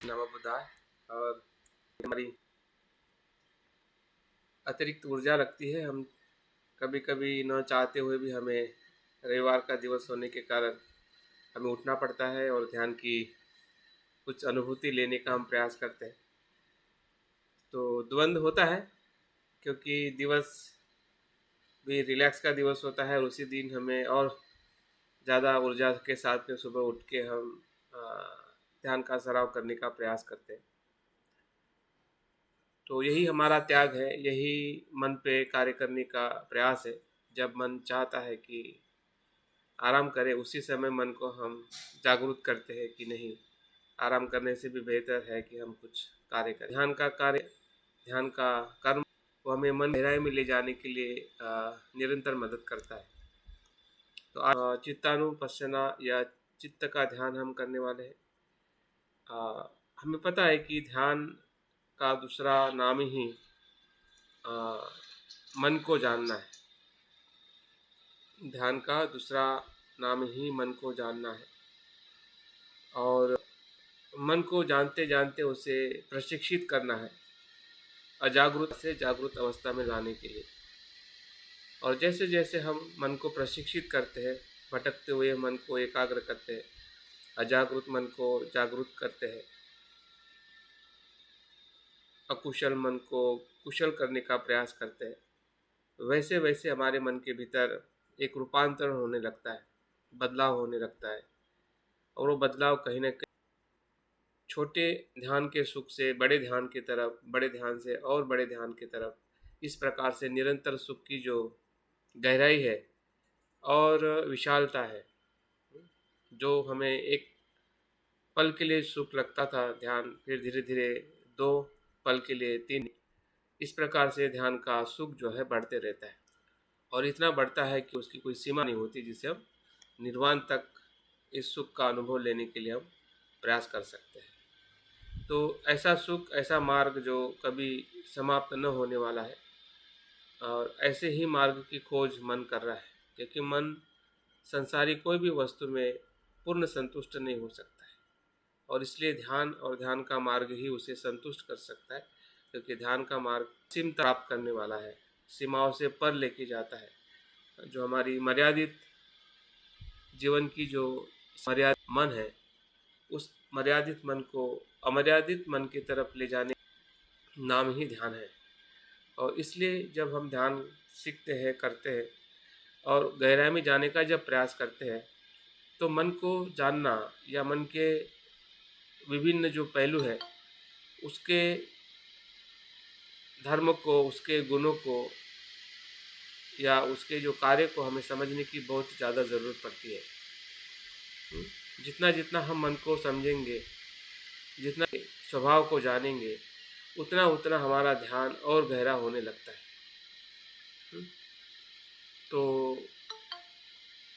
नमः बुधाय। और हमारी अतिरिक्त ऊर्जा लगती है। हम कभी कभी न चाहते हुए भी हमें रविवार का दिवस होने के कारण हमें उठना पड़ता है और ध्यान की कुछ अनुभूति लेने का हम प्रयास करते हैं। तो द्वंद्व होता है क्योंकि दिवस भी रिलैक्स का दिवस होता है और उसी दिन हमें और ज़्यादा ऊर्जा के साथ में सुबह उठ के हम ध्यान का सराव करने का प्रयास करते हैं। तो यही हमारा त्याग है, यही मन पे कार्य करने का प्रयास है। जब मन चाहता है कि आराम करे, उसी समय मन को हम जागरूक करते हैं कि नहीं, आराम करने से भी बेहतर है कि हम कुछ कार्य करें। ध्यान का कार्य, ध्यान का कर्म वो हमें मन गहराई में ले जाने के लिए निरंतर मदद करता है। तो आज चित्तानुपස්සना या चित्त का ध्यान हम करने वाले हैं। हमें पता है कि ध्यान का दूसरा नाम ही मन को जानना है। ध्यान का दूसरा नाम ही मन को जानना है और मन को जानते जानते उसे प्रशिक्षित करना है, अजागरूक से जागरूक अवस्था में लाने के लिए। और जैसे जैसे हम मन को प्रशिक्षित करते हैं, भटकते हुए मन को एकाग्र करते हैं, अजागरूक मन को जागरूक करते हैं, अकुशल मन को कुशल करने का प्रयास करते हैं, वैसे वैसे हमारे मन के भीतर एक रूपांतरण होने लगता है, बदलाव होने लगता है। और वो बदलाव कहीं ना कहीं छोटे ध्यान के सुख से बड़े ध्यान की तरफ, बड़े ध्यान से और बड़े ध्यान की तरफ, इस प्रकार से निरंतर सुख की जो गहराई है और विशालता है, जो हमें एक पल के लिए सुख लगता था ध्यान, फिर धीरे धीरे 2 पल के लिए 3, इस प्रकार से ध्यान का सुख जो है बढ़ते रहता है और इतना बढ़ता है कि उसकी कोई सीमा नहीं होती, जिसे हम निर्वाण तक इस सुख का अनुभव लेने के लिए हम प्रयास कर सकते हैं। तो ऐसा सुख, ऐसा मार्ग जो कभी समाप्त न होने वाला है, और ऐसे ही मार्ग की खोज मन कर रहा है, क्योंकि मन संसारी कोई भी वस्तु में पूर्ण संतुष्ट नहीं हो सकता है और इसलिए ध्यान और ध्यान का मार्ग ही उसे संतुष्ट कर सकता है, क्योंकि ध्यान का मार्ग सीम प्राप्त करने वाला है, सीमाओं से पर लेके जाता है। जो हमारी मर्यादित जीवन की जो मर्यादित मन है, उस मर्यादित मन को अमर्यादित मन की तरफ ले जाने नाम ही ध्यान है। और इसलिए जब हम ध्यान सीखते हैं, करते हैं और गहराई में जाने का जब प्रयास करते हैं, तो मन को जानना या मन के विभिन्न जो पहलू है, उसके धर्म को, उसके गुणों को या उसके जो कार्य को हमें समझने की बहुत ज़्यादा ज़रूरत पड़ती है। जितना जितना हम मन को समझेंगे, जितना स्वभाव को जानेंगे, उतना उतना हमारा ध्यान और गहरा होने लगता है। तो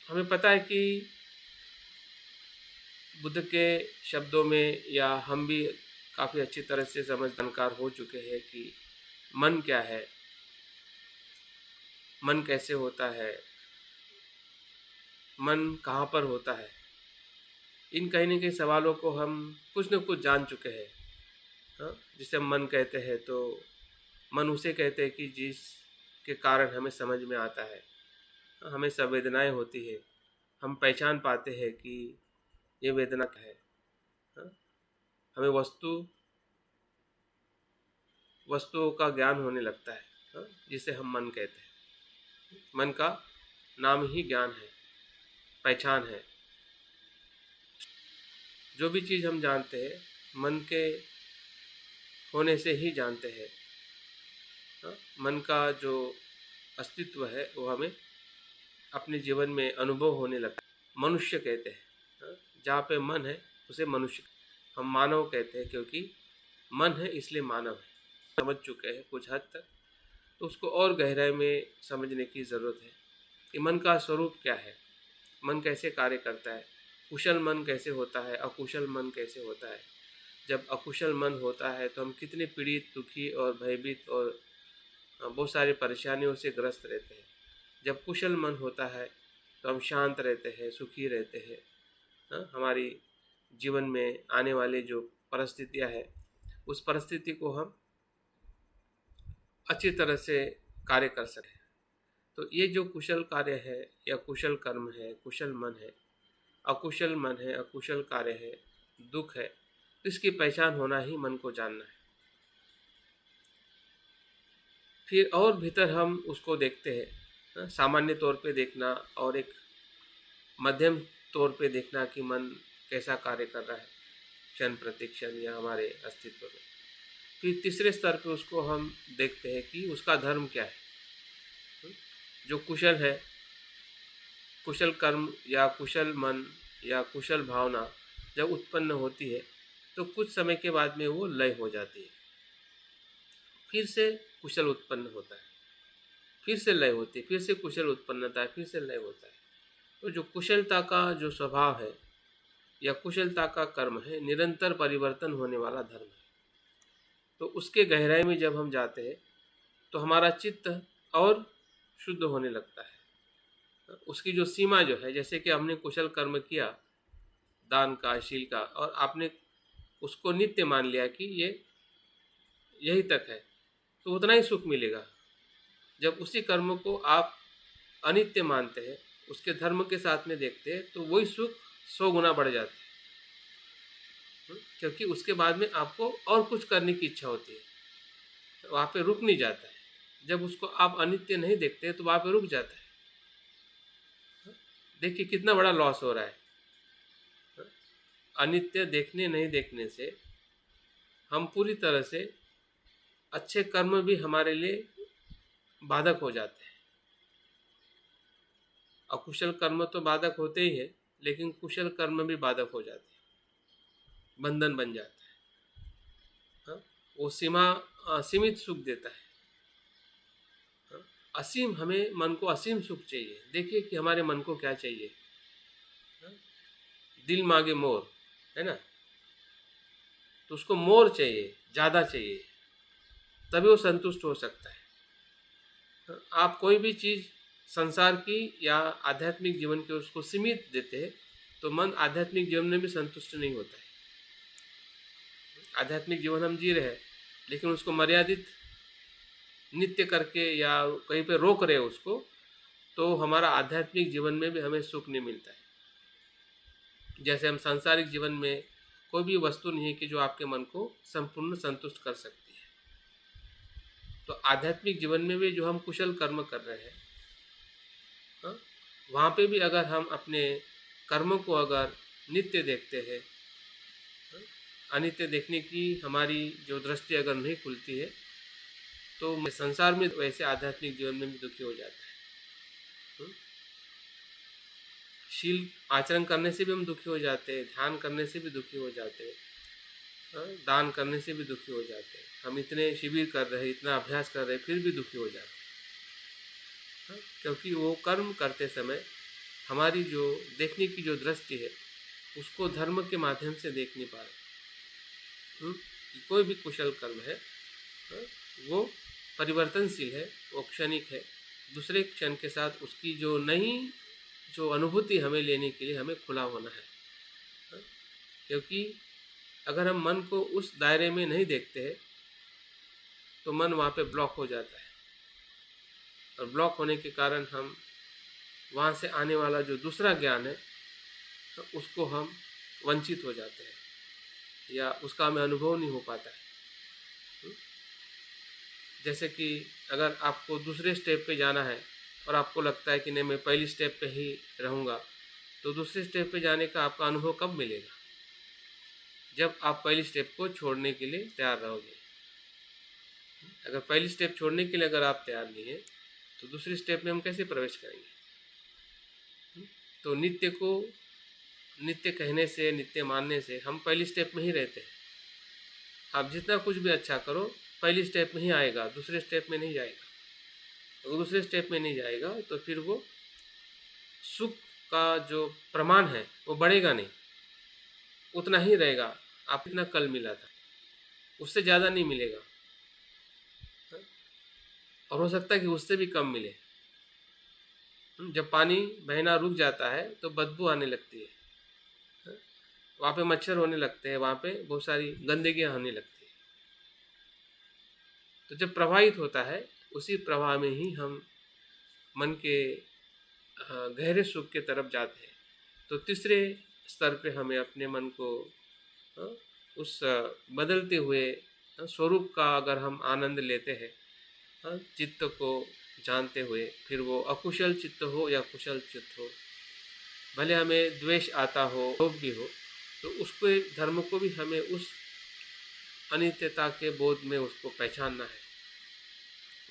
हमें पता है कि बुद्ध के शब्दों में, या हम भी काफ़ी अच्छी तरह से जानकार हो चुके हैं कि मन क्या है, मन कैसे होता है, मन कहाँ पर होता है। इन कहीं न कहीं सवालों को हम कुछ न कुछ जान चुके हैं। हाँ, जिसे हम मन कहते हैं, तो मन उसे कहते हैं कि जिसके कारण हमें समझ में आता है, हमें संवेदनाएं होती है, हम पहचान पाते हैं कि ये वेदना क्या है। हाँ, हमें वस्तुओं का ज्ञान होने लगता है, हाँ, जिसे हम मन कहते हैं। मन का नाम ही ज्ञान है, पहचान है। जो भी चीज़ हम जानते हैं, मन के होने से ही जानते हैं। हाँ, मन का जो अस्तित्व है वो हमें अपने जीवन में अनुभव होने लगता है। मनुष्य कहते हैं, हाँ, जहाँ पे मन है उसे मनुष्य, हम मानव कहते हैं, क्योंकि मन है इसलिए मानव है। समझ चुके हैं कुछ हद तक, तो उसको और गहराई में समझने की ज़रूरत है कि मन का स्वरूप क्या है, मन कैसे कार्य करता है, कुशल मन कैसे होता है, अकुशल मन कैसे होता है। जब अकुशल मन होता है तो हम कितने पीड़ित, दुखी और भयभीत और बहुत सारी परेशानियों से ग्रस्त रहते हैं। जब कुशल मन होता है तो हम शांत रहते हैं, सुखी रहते हैं। हमारी जीवन में आने वाले जो परिस्थितियाँ है, उस परिस्थिति को हम अच्छी तरह से कार्य कर सकें। तो ये जो कुशल कार्य है या कुशल कर्म है, कुशल मन है, अकुशल मन है, अकुशल कार्य है, दुख है, तो इसकी पहचान होना ही मन को जानना है। फिर और भीतर हम उसको देखते हैं, सामान्य तौर पे देखना और एक मध्यम तौर पे देखना कि मन कैसा कार्य कर रहा है क्षण प्रति क्षण या हमारे अस्तित्व में। फिर तीसरे स्तर पे उसको हम देखते हैं कि उसका धर्म क्या है। जो कुशल है, कुशल कर्म या कुशल मन या कुशल भावना जब उत्पन्न होती है तो कुछ समय के बाद में वो लय हो जाती है, फिर से कुशल उत्पन्न होता है, फिर से लय होती है, फिर से कुशल उत्पन्न होता है, फिर से लय होता है। तो जो कुशलता का जो स्वभाव है या कुशलता का कर्म है, निरंतर परिवर्तन होने वाला धर्म है। तो उसके गहराई में जब हम जाते हैं तो हमारा चित्त और शुद्ध होने लगता है। उसकी जो सीमा जो है, जैसे कि हमने कुशल कर्म किया दान का, शील का, और आपने उसको नित्य मान लिया कि ये यही तक है, तो उतना ही सुख मिलेगा। जब उसी कर्म को आप अनित्य मानते हैं, उसके धर्म के साथ में देखते हैं, तो वही सुख 100 गुना बढ़ जाता है। क्योंकि उसके बाद में आपको और कुछ करने की इच्छा होती है, तो वहाँ पे रुक नहीं जाता है। जब उसको आप अनित्य नहीं देखते तो वहाँ पे रुक जाता है। देखिए कितना बड़ा लॉस हो रहा है। अनित्य देखने नहीं देखने से हम पूरी तरह से अच्छे कर्म भी हमारे लिए बाधक हो जाते हैं। अकुशल कर्म तो बाधक होते ही है, लेकिन कुशल कर्म भी बाधक हो जाते हैं, बंधन बन जाता है। वो सीमित सुख देता है। असीम, हमें मन को असीम सुख चाहिए। देखिए कि हमारे मन को क्या चाहिए। दिल मांगे मोर, है ना, तो उसको मोर चाहिए, ज़्यादा चाहिए, तभी वो संतुष्ट हो सकता है। आप कोई भी चीज़ संसार की या आध्यात्मिक जीवन के उसको सीमित देते हैं तो मन आध्यात्मिक जीवन में भी संतुष्ट नहीं होता है। आध्यात्मिक जीवन हम जी रहे हैं, लेकिन उसको मर्यादित नित्य करके या कहीं पे रोक रहे उसको, तो हमारा आध्यात्मिक जीवन में भी हमें सुख नहीं मिलता है। जैसे हम सांसारिक जीवन में कोई भी वस्तु नहीं है कि जो आपके मन को संपूर्ण संतुष्ट कर सकती है। तो आध्यात्मिक जीवन में भी जो हम कुशल कर्म कर रहे हैं, वहाँ पे भी अगर हम अपने कर्म को अगर नित्य देखते हैं, अनित्य देखने की हमारी जो दृष्टि अगर नहीं खुलती है, तो संसार में वैसे आध्यात्मिक जीवन में भी दुखी हो जाता है। शील आचरण करने से भी हम दुखी हो जाते हैं, ध्यान करने से भी दुखी हो जाते हैं, दान करने से भी दुखी हो जाते हैं। हम इतने शिविर कर रहे हैं, इतना अभ्यास कर रहे हैं, फिर भी दुखी हो जाते हैं। क्योंकि वो कर्म करते समय हमारी जो देखने की जो दृष्टि है उसको धर्म के माध्यम से देख नहीं पा रहे। कोई भी कुशल कर्म है वो परिवर्तनशील है, वो क्षणिक है। दूसरे क्षण के साथ उसकी जो नई जो अनुभूति हमें लेने के लिए हमें खुला होना है। क्योंकि अगर हम मन को उस दायरे में नहीं देखते हैं तो मन वहाँ पे ब्लॉक हो जाता है, और ब्लॉक होने के कारण हम वहाँ से आने वाला जो दूसरा ज्ञान है तो उसको हम वंचित हो जाते हैं या उसका हमें अनुभव नहीं हो पाता है। जैसे कि अगर आपको दूसरे स्टेप पे जाना है और आपको लगता है कि नहीं मैं पहली स्टेप पे ही रहूँगा, तो दूसरे स्टेप पे जाने का आपका अनुभव कब मिलेगा? जब आप पहली स्टेप को छोड़ने के लिए तैयार रहोगे। अगर पहली स्टेप छोड़ने के लिए अगर आप तैयार नहीं है तो दूसरी स्टेप में हम कैसे प्रवेश करेंगे? तो नित्य को नित्य कहने से, नित्य मानने से हम पहली स्टेप में ही रहते हैं। आप जितना कुछ भी अच्छा करो पहली स्टेप में ही आएगा, दूसरे स्टेप में नहीं जाएगा। अगर दूसरे स्टेप में नहीं जाएगा तो फिर वो सुख का जो प्रमाण है वो बढ़ेगा नहीं, उतना ही रहेगा। आप इतना कल मिला था उससे ज़्यादा नहीं मिलेगा, और हो सकता है कि उससे भी कम मिले। जब पानी बहना रुक जाता है तो बदबू आने लगती है, वहाँ पे मच्छर होने लगते हैं, वहाँ पे बहुत सारी गंदगियाँ होने लगती है। तो जब प्रवाहित होता है, उसी प्रवाह में ही हम मन के गहरे सुख के तरफ जाते हैं। तो तीसरे स्तर पे हमें अपने मन को अ, उस बदलते हुए स्वरूप का अगर हम आनंद लेते हैं, चित्त को जानते हुए, फिर वो अकुशल चित्त हो या कुशल चित्त हो, भले हमें द्वेष आता हो, लोभ भी हो, तो उसको धर्म को भी हमें उस अनित्यता के बोध में उसको पहचानना है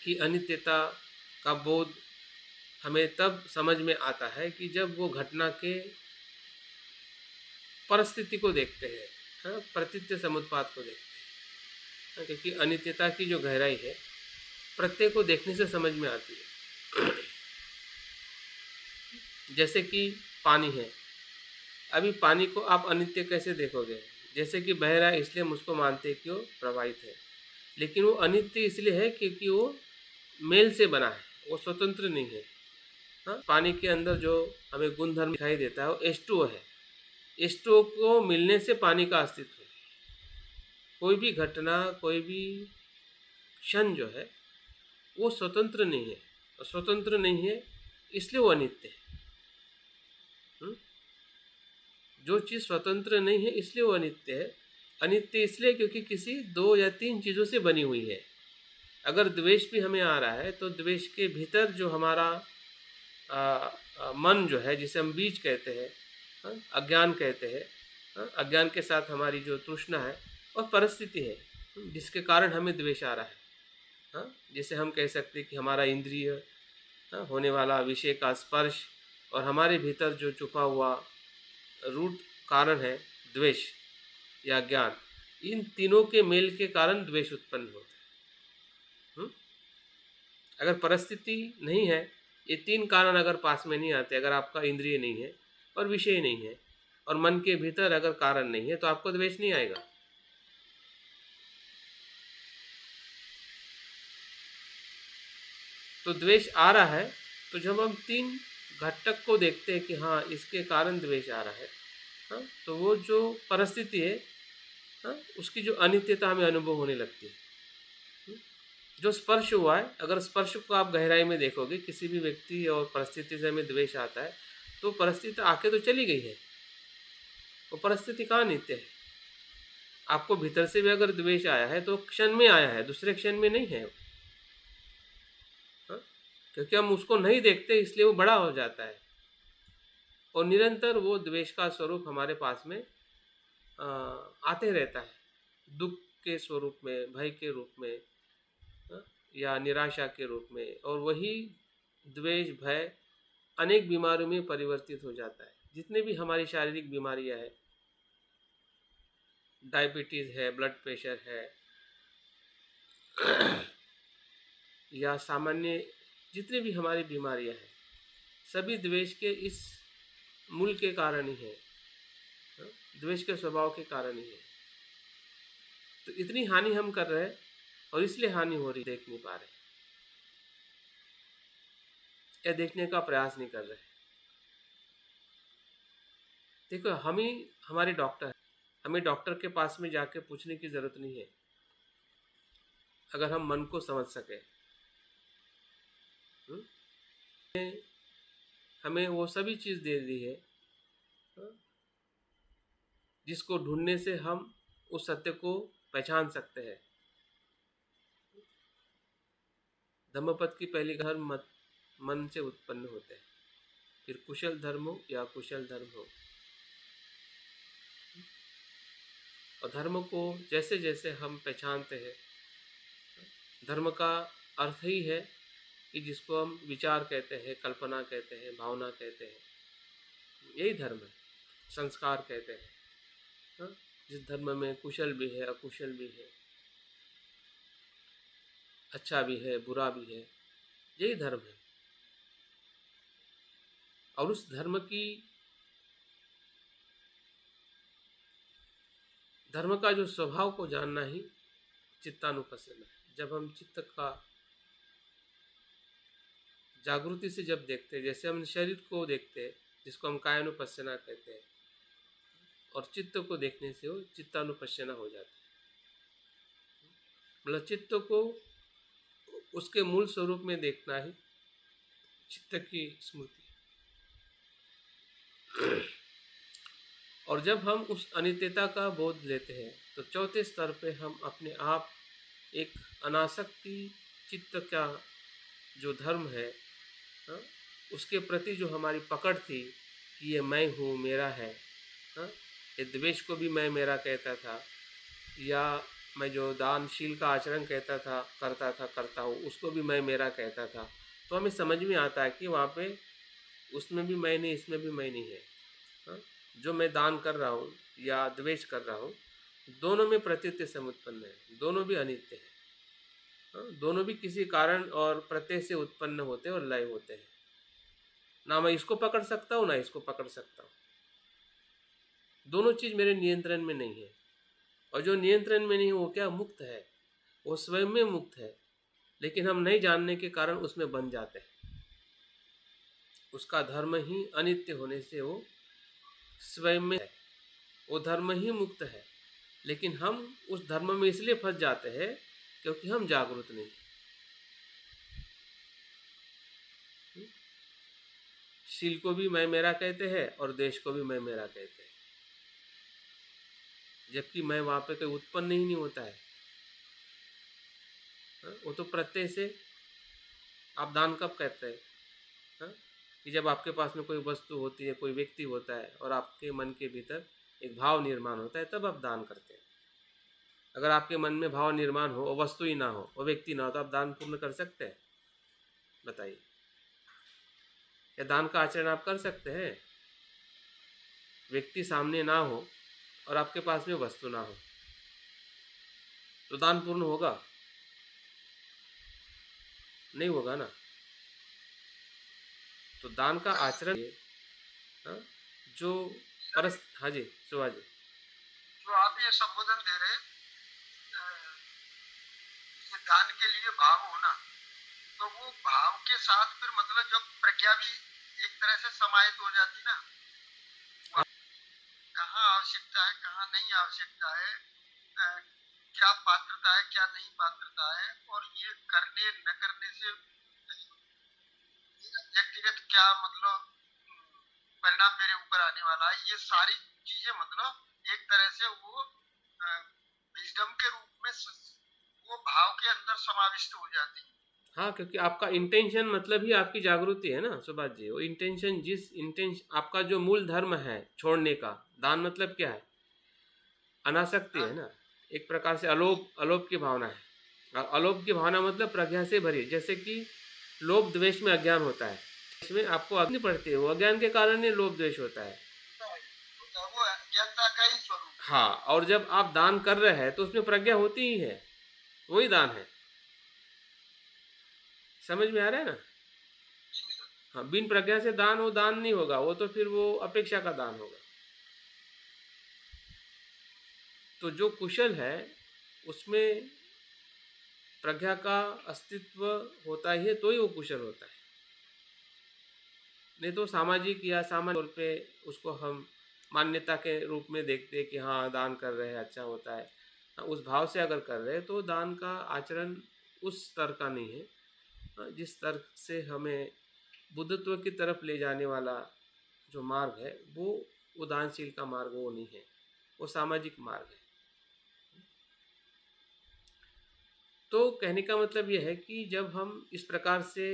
कि अनित्यता का बोध हमें तब समझ में आता है कि जब वो घटना के परिस्थिति को देखते हैं, प्रतीत्य समुत्पाद को देखते हैं, क्योंकि अनित्यता की जो गहराई है प्रत्येक को देखने से समझ में आती है। जैसे कि पानी है, अभी पानी को आप अनित्य कैसे देखोगे? जैसे कि बह रहा है इसलिए हम उसको मानते हैं कि वो प्रवाहित है, लेकिन वो अनित्य इसलिए है क्योंकि वो मेल से बना है, वो स्वतंत्र नहीं है। पानी के अंदर जो हमें गुणधर्म दिखाई देता है वो H2O है। H2O को मिलने से पानी का अस्तित्व है। कोई भी घटना, कोई भी क्षण जो है वो स्वतंत्र नहीं है, और स्वतंत्र नहीं है इसलिए वो अनित्य है। जो चीज़ स्वतंत्र नहीं है इसलिए वो अनित्य है। अनित्य इसलिए क्योंकि किसी 2 या 3 चीज़ों से बनी हुई है। अगर द्वेष भी हमें आ रहा है तो द्वेष के भीतर जो हमारा मन जो है, जिसे हम बीज कहते हैं, अज्ञान कहते हैं, अज्ञान के साथ हमारी जो तृष्णा है और परिस्थिति है जिसके कारण हमें द्वेष आ रहा है। जिसे हम कह सकते हैं कि हमारा इंद्रिय होने वाला विषय का स्पर्श और हमारे भीतर जो छुपा हुआ रूट कारण है द्वेष या ज्ञान, इन तीनों के मेल के कारण द्वेष उत्पन्न होता है। अगर परिस्थिति नहीं है, ये 3 कारण अगर पास में नहीं आते, अगर आपका इंद्रिय नहीं है और विषय नहीं है और मन के भीतर अगर कारण नहीं है, तो आपको द्वेष नहीं आएगा। तो द्वेष आ रहा है तो जब हम 3 घटक को देखते हैं कि हाँ इसके कारण द्वेष आ रहा है, तो वो जो परिस्थिति है, उसकी जो अनित्यता हमें अनुभव होने लगती है। जो स्पर्श हुआ है, अगर स्पर्श को आप गहराई में देखोगे, किसी भी व्यक्ति और परिस्थिति से हमें द्वेष आता है तो परिस्थिति आके तो चली गई है, वो परिस्थिति कहाँ नित्य है। आपको भीतर से भी अगर द्वेष आया है तो क्षण में आया है, दूसरे क्षण में नहीं है। क्योंकि हम उसको नहीं देखते इसलिए वो बड़ा हो जाता है और निरंतर वो द्वेष का स्वरूप हमारे पास में आते रहता है, दुख के स्वरूप में, भय के रूप में, या निराशा के रूप में। और वही द्वेष भय अनेक बीमारियों में परिवर्तित हो जाता है। जितने भी हमारी शारीरिक बीमारियां हैं, डायबिटीज़ है, ब्लड प्रेशर है, या सामान्य जितनी भी हमारी बीमारियां हैं, सभी द्वेष के इस मूल के कारण ही है, द्वेष के स्वभाव के कारण ही है। तो इतनी हानि हम कर रहे हैं और इसलिए हानि हो रही, देख नहीं पा रहे या देखने का प्रयास नहीं कर रहे। देखो, हम ही हमारे डॉक्टर हैं, हमें डॉक्टर के पास में जाके पूछने की ज़रूरत नहीं है अगर हम मन को समझ सके। हमें वो सभी चीज़ दे दी है जिसको ढूंढने से हम उस सत्य को पहचान सकते हैं। धम्मपद की पहली धर्म मन से उत्पन्न होते हैं, फिर कुशल धर्म हो या कुशल धर्म हो। और धर्म को जैसे जैसे हम पहचानते हैं, धर्म का अर्थ ही है कि जिसको हम विचार कहते हैं, कल्पना कहते हैं, भावना कहते हैं, यही धर्म है। संस्कार कहते हैं, जिस धर्म में कुशल भी है, अकुशल भी है, अच्छा भी है, बुरा भी है, यही धर्म है। और उस धर्म का जो स्वभाव को जानना ही चित्तानुपස්සना है। जब हम चित्त का जागृति से जब देखते हैं, जैसे हम शरीर को देखते हैं जिसको हम कायानुपස්සना कहते हैं, और चित्त को देखने से वो चित्तानुपश्यना हो जाता है। मतलब चित्त को उसके मूल स्वरूप में देखना ही चित्त की स्मृति। और जब हम उस अनित्यता का बोध लेते हैं तो चौथे स्तर पे हम अपने आप एक अनासक्ति चित्त का जो धर्म है, हाँ, उसके प्रति जो हमारी पकड़ थी कि ये मैं हूँ, मेरा है, हाँ, ये द्वेष को भी मैं मेरा कहता था, या मैं जो दानशील का आचरण करता हूँ उसको भी मैं मेरा कहता था, तो हमें समझ में आता है कि वहाँ पे उसमें भी मैं नहीं, इसमें भी मैं नहीं है। हाँ, जो मैं दान कर रहा हूँ या द्वेष कर रहा हूँ, दोनों में प्रत्यय समुत्पन्न है, दोनों भी अनित्य है। हाँ, दोनों भी किसी कारण और प्रत्यय से उत्पन्न होते हैं और लय होते हैं। ना मैं इसको पकड़ सकता हूँ ना इसको पकड़ सकता हूँ, दोनों चीज़ मेरे नियंत्रण में नहीं है। और जो नियंत्रण में नहीं है वो क्या, मुक्त है, वो स्वयं में मुक्त है, लेकिन हम नहीं जानने के कारण उसमें बन जाते हैं। उसका धर्म ही अनित्य होने से वो स्वयं में है, वो धर्म ही मुक्त है, लेकिन हम उस धर्म में इसलिए फंस जाते हैं क्योंकि हम जागरूक नहीं। शील को भी मैं मेरा कहते हैं और देश को भी मैं मेरा कहते हैं, जबकि मैं वहाँ पे कोई उत्पन्न ही नहीं होता है। वो तो प्रत्यय से। आप दान कब कहते हैं? हाँ? कि जब आपके पास में कोई वस्तु होती है, कोई व्यक्ति होता है और आपके मन के भीतर एक भाव निर्माण होता है, तब आप दान करते हैं। अगर आपके मन में भाव निर्माण हो और वस्तु ही ना हो, वो व्यक्ति ना हो, तो आप दान पूर्ण कर सकते हैं? बताइए, क्या दान का आचरण आप कर सकते हैं? व्यक्ति सामने ना हो और आपके पास में वस्तु ना हो तो दान पूर्ण होगा? नहीं होगा ना। तो दान का आचरण, हाँ, जो परस, हाँ जी सुभा जी, जो आप ये संबोधन दे रहे, ये दान के लिए भाव होना, तो वो भाव के साथ फिर मतलब जब प्रज्ञा भी एक तरह से समाहित हो जाती ना, कहाँ आवश्यकता है कहाँ नहीं आवश्यकता है, क्या पात्रता है क्या नहीं पात्रता है, और ये करने न करने से व्यक्तिगत क्या मतलब परिणाम मेरे ऊपर आने वाला है, ये सारी चीजें मतलब एक तरह से वो विजडम के रूप में वो भाव के अंदर समाविष्ट हो जाती है। हाँ, क्योंकि आपका इंटेंशन मतलब ही आपकी जागृति है ना सुभाष जी। वो इंटेंशन, जिस इंटेंशन आपका जो मूल धर्म है छोड़ने का, दान मतलब क्या है, अनासक्ति है ना, एक प्रकार से अलोप, अलोप की भावना है। और अलोप की भावना मतलब प्रज्ञा से भरी, जैसे कि लोभ द्वेष में अज्ञान होता है, इसमें आपको अग्नि पड़ती है, वो अज्ञान के कारण ही लोभ द्वेष होता है। वो अज्ञानता का ही स्वरूप। हाँ, और जब आप दान कर रहे हैं तो उसमें प्रज्ञा होती ही है, वही दान है। समझ में आ रहा है ना? हाँ, बिन प्रज्ञा से दान, वो दान नहीं होगा, वो तो फिर वो अपेक्षा का दान होगा। तो जो कुशल है उसमें प्रज्ञा का अस्तित्व होता ही है, तो ही वो कुशल होता है। नहीं तो सामाजिक या सामान्य तौर पे उसको हम मान्यता के रूप में देखते हैं कि हाँ दान कर रहे हैं, अच्छा होता है। हाँ, उस भाव से अगर कर रहे हैं तो दान का आचरण उस स्तर का नहीं है। हाँ, जिस स्तर से हमें बुद्धत्व की तरफ ले जाने वाला जो मार्ग है वो दानशील का मार्ग वो नहीं है, वो सामाजिक मार्ग है। तो कहने का मतलब यह है कि जब हम इस प्रकार से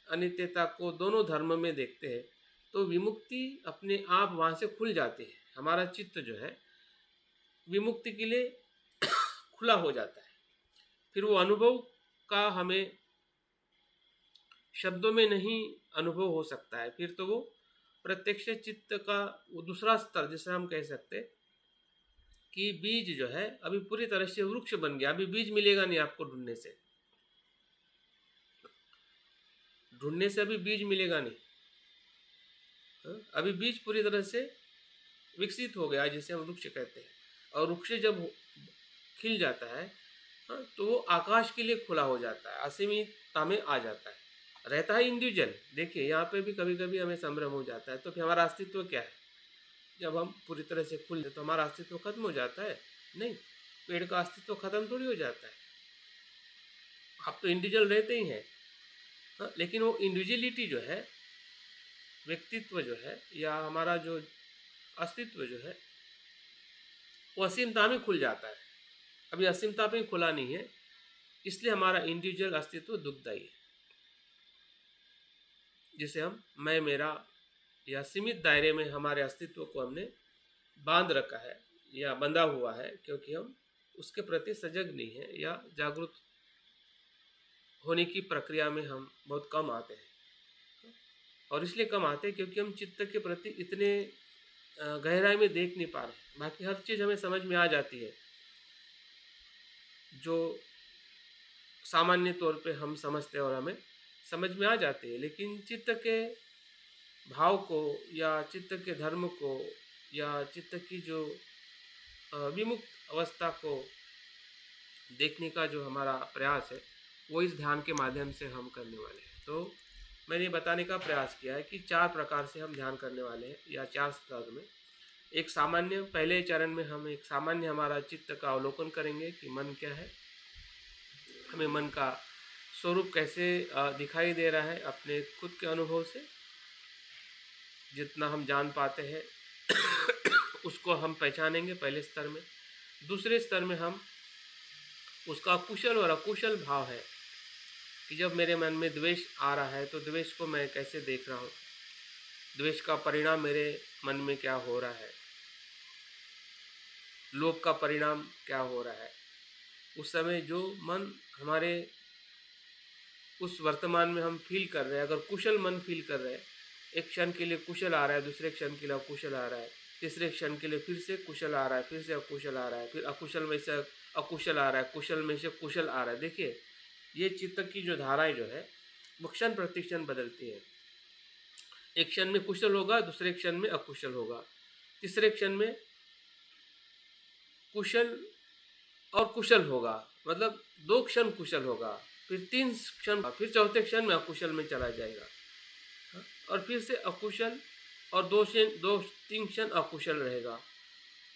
अनित्यता को दोनों धर्म में देखते हैं तो विमुक्ति अपने आप वहाँ से खुल जाती है। हमारा चित्त जो है विमुक्ति के लिए खुला हो जाता है। फिर वो अनुभव का हमें शब्दों में नहीं अनुभव हो सकता है, फिर तो वो प्रत्यक्ष चित्त का वो दूसरा स्तर, जिसे हम कह सकते कि बीज जो है अभी पूरी तरह से वृक्ष बन गया, अभी बीज मिलेगा नहीं आपको ढूंढने से, ढूंढने से अभी बीज मिलेगा नहीं। हाँ? अभी बीज पूरी तरह से विकसित हो गया जिसे हम वृक्ष कहते हैं, और वृक्ष जब खिल जाता है, हाँ, तो वो आकाश के लिए खुला हो जाता है, असीमितता में आ जाता है, रहता है इंडिविजुअल। देखिए यहाँ पे भी कभी कभी हमें संभ्रम हो जाता है, तो फिर हमारा अस्तित्व क्या है? जब हम पूरी तरह से खुल जाते तो हमारा अस्तित्व खत्म हो जाता है? नहीं, पेड़ का अस्तित्व खत्म थोड़ी हो जाता है। आप तो इंडिविजुअल रहते ही हैं, हाँ, लेकिन वो इंडिविजुअलिटी जो है, व्यक्तित्व जो है, या हमारा जो अस्तित्व जो है, वो असीमता में खुल जाता है। अभी असीमता में खुला नहीं है, इसलिए हमारा इंडिविजुअल अस्तित्व दुखदायी है, जिसे हम मैं मेरा या सीमित दायरे में हमारे अस्तित्व को हमने बांध रखा है या बंधा हुआ है, क्योंकि हम उसके प्रति सजग नहीं है या जागरूक होने की प्रक्रिया में हम बहुत कम आते हैं। और इसलिए कम आते हैं क्योंकि हम चित्त के प्रति इतने गहराई में देख नहीं पा रहे। बाकी हर चीज़ हमें समझ में आ जाती है, जो सामान्य तौर पे हम समझते हैं और हमें समझ में आ जाती है, लेकिन चित्त के भाव को या चित्त के धर्म को या चित्त की जो विमुक्त अवस्था को देखने का जो हमारा प्रयास है, वो इस ध्यान के माध्यम से हम करने वाले हैं। तो मैंने बताने का प्रयास किया है कि 4 प्रकार से हम ध्यान करने वाले हैं, या 4 स्तर में। एक सामान्य, पहले चरण में हम एक सामान्य हमारा चित्त का अवलोकन करेंगे कि मन क्या है, हमें मन का स्वरूप कैसे दिखाई दे रहा है अपने खुद के अनुभव से, जितना हम जान पाते हैं उसको हम पहचानेंगे पहले स्तर में। दूसरे स्तर में हम उसका कुशल और अकुशल भाव है कि जब मेरे मन में द्वेष आ रहा है तो द्वेष को मैं कैसे देख रहा हूँ, द्वेष का परिणाम मेरे मन में क्या हो रहा है, लोभ का परिणाम क्या हो रहा है। उस समय जो मन हमारे उस वर्तमान में हम फील कर रहे हैं, अगर कुशल मन फील कर रहे हैं, एक क्षण के लिए कुशल आ रहा है, दूसरे क्षण के लिए अकुशल आ रहा है, तीसरे क्षण के लिए फिर से कुशल आ रहा है, फिर से अकुशल आ रहा है, फिर अकुशल में से अकुशल आ रहा है, कुशल में से कुशल आ रहा है। देखिए, ये चित्त की जो धाराएं जो है वो क्षण प्रतिक्षण बदलती है। एक क्षण में कुशल होगा, दूसरे क्षण में अकुशल होगा, तीसरे क्षण में कुशल और कुशल होगा, मतलब 2 क्षण कुशल होगा, फिर 3 क्षण, फिर चौथे क्षण में अकुशल में चला जाएगा, और फिर से अकुशल और 2-3 क्षण अकुशल रहेगा,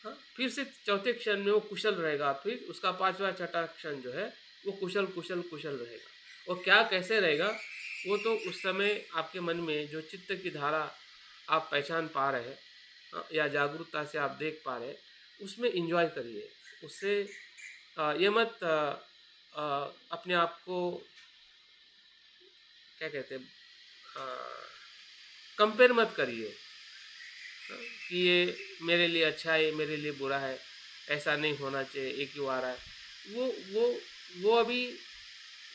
हाँ, फिर से चौथे क्षण में वो कुशल रहेगा, फिर उसका 5वां 6ठा क्षण जो है वो कुशल कुशल कुशल रहेगा। और क्या कैसे रहेगा वो तो उस समय आपके मन में जो चित्त की धारा आप पहचान पा रहे हैं, हाँ, या जागरूकता से आप देख पा रहे हैं, उसमें एंजॉय करिए। उससे ये मत अपने आप को क्या कहते हैं, कंपेयर मत करिए कि ये मेरे लिए अच्छा है, ये मेरे लिए बुरा है, ऐसा नहीं होना चाहिए, ये क्यों आ रहा है। वो अभी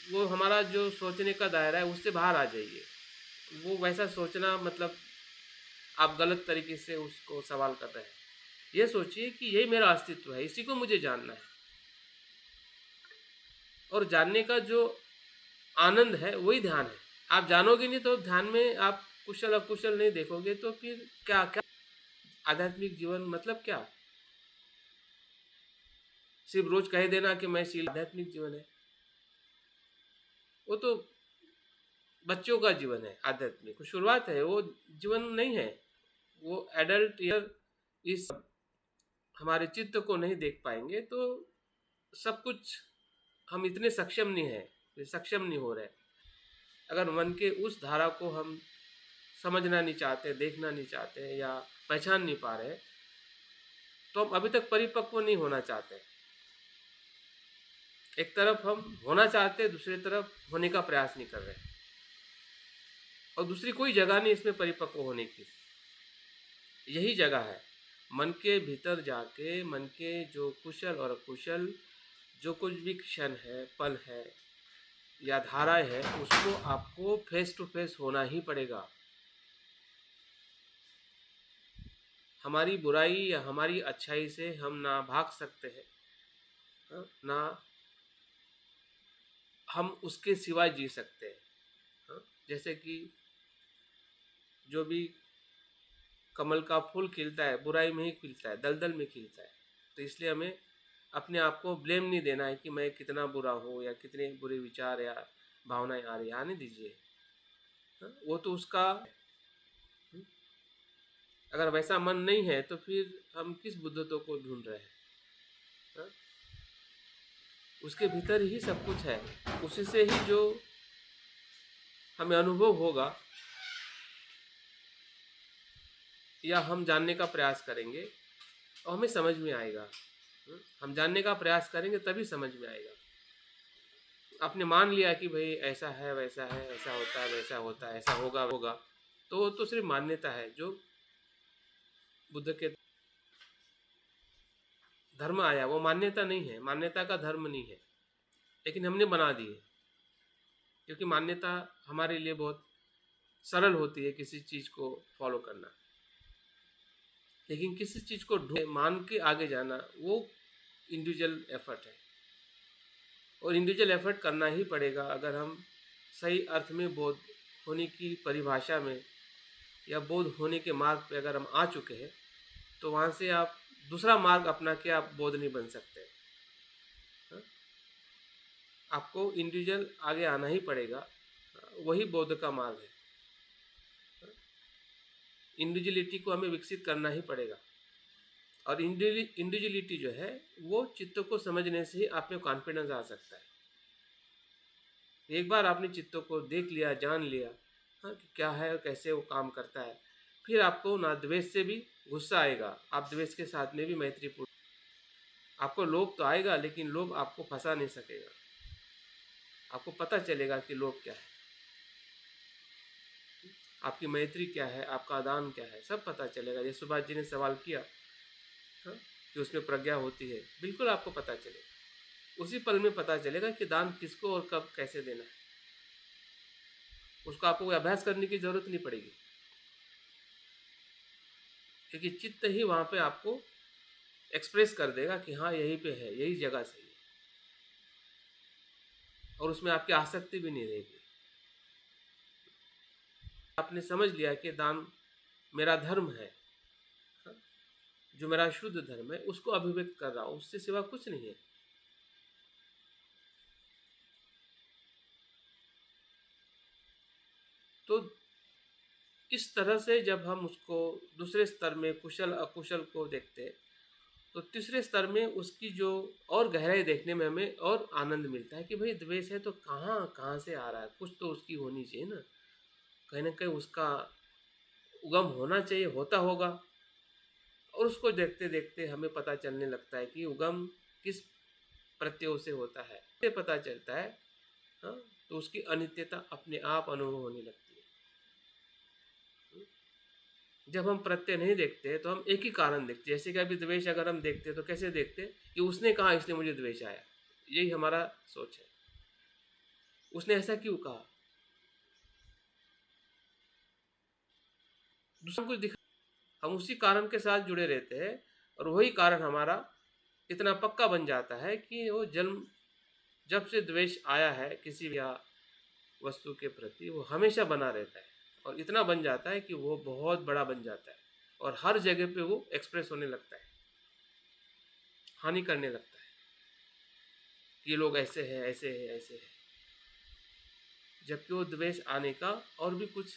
वो हमारा जो सोचने का दायरा है उससे बाहर आ जाइए। वो वैसा सोचना मतलब आप गलत तरीके से उसको सवाल कर रहे हैं। ये सोचिए कि यही मेरा अस्तित्व है, इसी को मुझे जानना है, और जानने का जो आनंद है वही ध्यान है। आप जानोगे नहीं तो ध्यान में आप कुशल अकुशल नहीं देखोगे तो फिर क्या क्या आध्यात्मिक जीवन मतलब क्या? सिर्फ रोज कह देना कि मैं शील आध्यात्मिक जीवन है, वो तो बच्चों का जीवन है। आध्यात्मिक शुरुआत है, वो जीवन नहीं है। वो एडल्ट ईयर इस हमारे चित्त को नहीं देख पाएंगे तो सब कुछ हम इतने सक्षम नहीं है, सक्षम नहीं हो रहे। अगर मन के उस धारा को हम समझना नहीं चाहते, देखना नहीं चाहते या पहचान नहीं पा रहे, तो हम अभी तक परिपक्व नहीं होना चाहते। एक तरफ हम होना चाहते, दूसरी तरफ होने का प्रयास नहीं कर रहे, और दूसरी कोई जगह नहीं इसमें परिपक्व होने की। यही जगह है मन के भीतर जाके, मन के जो कुशल और अकुशल जो कुछ भी क्षण है, पल है या धाराएं है, उसको आपको फेस टू फेस होना ही पड़ेगा। हमारी बुराई या हमारी अच्छाई से हम ना भाग सकते हैं, ना हम उसके सिवाय जी सकते हैं। जैसे कि जो भी कमल का फूल खिलता है बुराई में ही खिलता है, दलदल में खिलता है। तो इसलिए हमें अपने आप को ब्लेम नहीं देना है कि मैं कितना बुरा हूँ या कितने बुरे विचार या भावनाएं आ रही, आने दीजिए। वो तो उसका, अगर वैसा मन नहीं है तो फिर हम किस बुद्धत्व को ढूंढ रहे हैं? हाँ? उसके भीतर ही सब कुछ है, उसी से ही जो हमें अनुभव होगा या हम जानने का प्रयास करेंगे और हमें समझ में आएगा। हम जानने का प्रयास करेंगे तभी समझ में आएगा। आपने मान लिया कि भाई ऐसा है, वैसा है, ऐसा होता है, वैसा होता है, ऐसा होगा होगा, तो वो तो सिर्फ मान्यता है। जो बुद्ध के धर्म आया वो मान्यता नहीं है, मान्यता का धर्म नहीं है, लेकिन हमने बना दी है। क्योंकि मान्यता हमारे लिए बहुत सरल होती है किसी चीज़ को फॉलो करना, लेकिन किसी चीज़ को मान के आगे जाना वो इंडिविजुअल एफर्ट है, और इंडिविजुअल एफर्ट करना ही पड़ेगा। अगर हम सही अर्थ में बोध होने की परिभाषा में या बोध होने के मार्ग पे अगर हम आ चुके हैं, तो वहाँ से आप दूसरा मार्ग अपना के आप बोध नहीं बन सकते। हाँ? आपको इंडिविजुअल आगे आना ही पड़ेगा, वही बोध का मार्ग है। इंडिविजुअलिटी को हमें विकसित करना ही पड़ेगा, और इंडिविजुअलिटी जो है वो चित्त को समझने से ही आप में कॉन्फिडेंस आ सकता है। एक बार आपने चित्त को देख लिया, जान लिया, हाँ, कि क्या है और कैसे वो काम करता है, फिर आपको ना द्वेष से भी गुस्सा आएगा, आप द्वेष के साथ में भी मैत्रीपूर्ण, आपको लोभ तो आएगा लेकिन लोभ आपको फंसा नहीं सकेगा। आपको पता चलेगा कि लोभ क्या है, आपकी मैत्री क्या है, आपका दान क्या है, सब पता चलेगा। जैसे सुभाष जी ने सवाल किया, हाँ, कि उसमें प्रज्ञा होती है, बिल्कुल आपको पता चलेगा। उसी पल में पता चलेगा कि दान किसको और कब कैसे देना है। उसको आपको अभ्यास करने की जरूरत नहीं पड़ेगी, क्योंकि चित्त ही वहाँ पे आपको एक्सप्रेस कर देगा कि हाँ यहीं पे है, यही जगह सही है, और उसमें आपकी आसक्ति भी नहीं रहेगी। आपने समझ लिया कि दान मेरा धर्म है, हाँ, जो मेरा शुद्ध धर्म है उसको अभिव्यक्त कर रहा हूँ, उससे सिवा कुछ नहीं है। तो इस तरह से जब हम उसको दूसरे स्तर में कुशल अकुशल को देखते हैं, तो तीसरे स्तर में उसकी जो और गहराई देखने में हमें और आनंद मिलता है कि भाई द्वेष है तो कहाँ कहाँ से आ रहा है, कुछ तो उसकी होनी चाहिए ना कहीं उसका उगम होना चाहिए, होता होगा। और उसको देखते देखते हमें पता चलने लगता है कि उगम किस प्रत्ययों से होता है, ये पता चलता है। हाँ, तो उसकी अनित्यता अपने आप अनुभव होने लगती है। जब हम प्रत्यय नहीं देखते तो हम एक ही कारण देखते, जैसे कि अभी द्वेष अगर हम देखते तो कैसे देखते कि उसने कहा इसलिए मुझे द्वेष आया, यही हमारा सोच है। उसने ऐसा क्यों कहा, दूसरा कुछ दिखा, हम उसी कारण के साथ जुड़े रहते हैं, और वही कारण हमारा इतना पक्का बन जाता है कि वो जन्म जब से द्वेष आया है किसी भी वस्तु के प्रति, वो हमेशा बना रहता है, और इतना बन जाता है कि वो बहुत बड़ा बन जाता है, और हर जगह पे वो एक्सप्रेस होने लगता है, हानि करने लगता है। ये लोग ऐसे हैं, ऐसे हैं, ऐसे हैं, जबकि वो द्वेष आने का और भी कुछ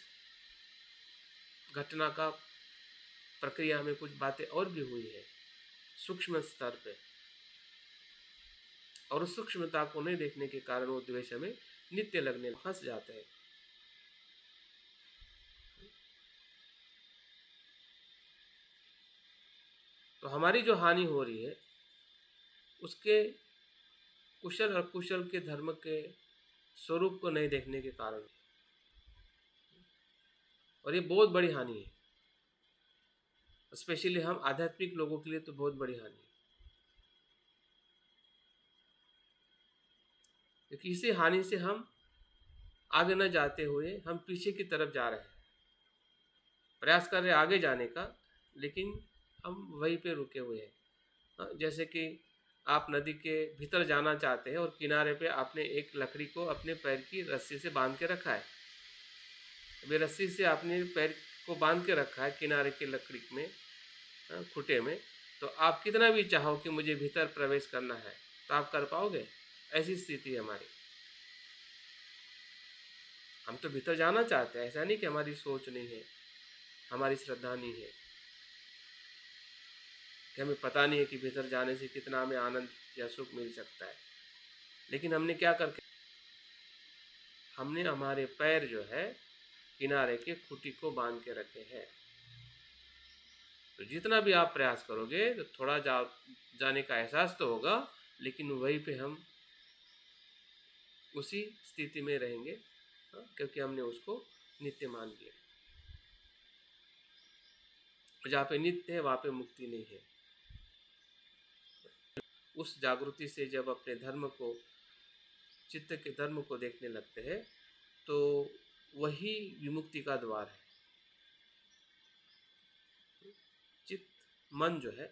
घटना का प्रक्रिया में कुछ बातें और भी हुई है सूक्ष्म स्तर पे, और उस सूक्ष्मता को नहीं देखने के कारण वो द्वेष हमें नित्य लगने फंस जाते हैं। तो हमारी जो हानि हो रही है उसके कुशल और कुशल के धर्म के स्वरूप को नहीं देखने के कारण, और ये बहुत बड़ी हानि है, स्पेशली हम आध्यात्मिक लोगों के लिए तो बहुत बड़ी हानि है। क्योंकि इसी हानि से हम आगे न जाते हुए हम पीछे की तरफ जा रहे हैं, प्रयास कर रहे हैं आगे जाने का, लेकिन हम वहीं पे रुके हुए हैं। जैसे कि आप नदी के भीतर जाना चाहते हैं और किनारे पे आपने एक लकड़ी को अपने पैर की रस्सी से बांध के रखा है। अभी रस्सी से आपने पैर को बांध के रखा है किनारे की लकड़ी में, खूंटे में, तो आप कितना भी चाहो कि मुझे भीतर प्रवेश करना है तो आप कर पाओगे? ऐसी स्थिति है हमारी। हम तो भीतर जाना चाहते हैं, ऐसा नहीं कि हमारी सोच नहीं है, हमारी श्रद्धा नहीं है, कि हमें पता नहीं है कि भीतर जाने से कितना हमें आनंद या सुख मिल सकता है। लेकिन हमने क्या करके, हमने हमारे पैर जो है किनारे के खूंटी को बांध के रखे हैं। तो जितना भी आप प्रयास करोगे तो थोड़ा जाने का एहसास तो होगा, लेकिन वहीं पे हम उसी स्थिति में रहेंगे, क्योंकि हमने उसको नित्य मान लिया। जहाँ पे नित्य है वहाँ पे मुक्ति नहीं है। उस जागृति से जब अपने धर्म को, चित्त के धर्म को देखने लगते हैं तो वही विमुक्ति का द्वार है। चित्त, मन जो है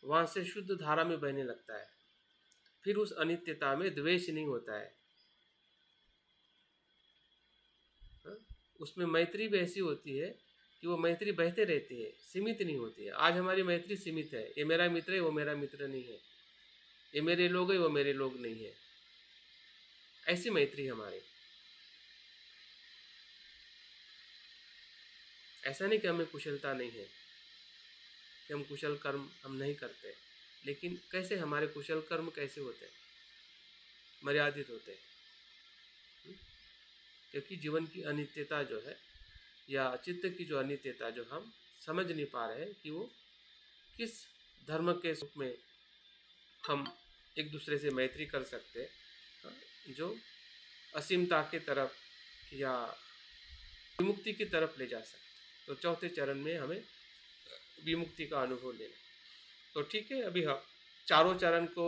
वहाँ से शुद्ध धारा में बहने लगता है। फिर उस अनित्यता में द्वेष नहीं होता है। उसमें मैत्री भी ऐसी होती है कि वो मैत्री बहते रहती है, सीमित नहीं होती है। आज हमारी मैत्री सीमित है, ये मेरा मित्र है वो मेरा मित्र नहीं है, ये मेरे लोग है वो मेरे लोग नहीं है, ऐसी मैत्री हमारी। ऐसा नहीं कि हमें कुशलता नहीं है, कि हम कुशल कर्म हम नहीं करते, लेकिन कैसे हमारे कुशल कर्म कैसे होते हैं, मर्यादित होते हैं। क्योंकि जीवन की अनित्यता जो है, या चित्त की जो अनित्यता जो हम समझ नहीं पा रहे हैं कि वो किस धर्म के सुख में हम एक दूसरे से मैत्री कर सकते हैं, जो असीमता की तरफ या विमुक्ति की तरफ ले जा सकते। तो चौथे चरण में हमें विमुक्ति का अनुभव लेना। तो ठीक है, अभी हम चारों चरण को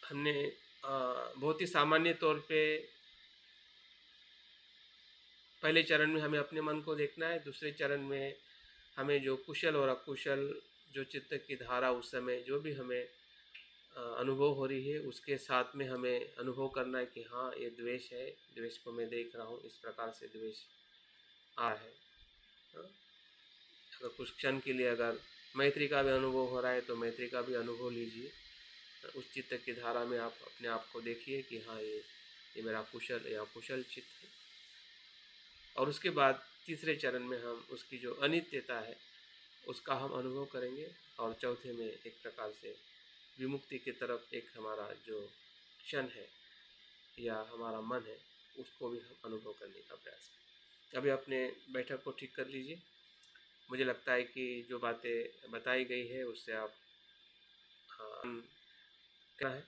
हमने बहुत ही सामान्य तौर पे, पहले चरण में हमें अपने मन को देखना है, दूसरे चरण में हमें जो कुशल और अकुशल जो चित्त की धारा उस समय जो भी हमें अनुभव हो रही है उसके साथ में हमें अनुभव करना है कि हाँ ये द्वेष है, द्वेष को मैं देख रहा हूँ, इस प्रकार से द्वेष आ है। अगर कुछ क्षण के लिए अगर मैत्री का भी अनुभव हो रहा है तो मैत्री का भी अनुभव लीजिए। उस चित्त की धारा में आप अपने आप को देखिए कि हाँ ये मेरा कुशल या अकुशल चित्त है। और उसके बाद तीसरे चरण में हम उसकी जो अनित्यता है उसका हम अनुभव करेंगे, और चौथे में एक प्रकार से विमुक्ति की तरफ एक हमारा जो क्षण है या हमारा मन है उसको भी हम अनुभव करने का प्रयास करें। अभी अपने बैठक को ठीक कर लीजिए। मुझे लगता है कि जो बातें बताई गई है उससे आप क्या है,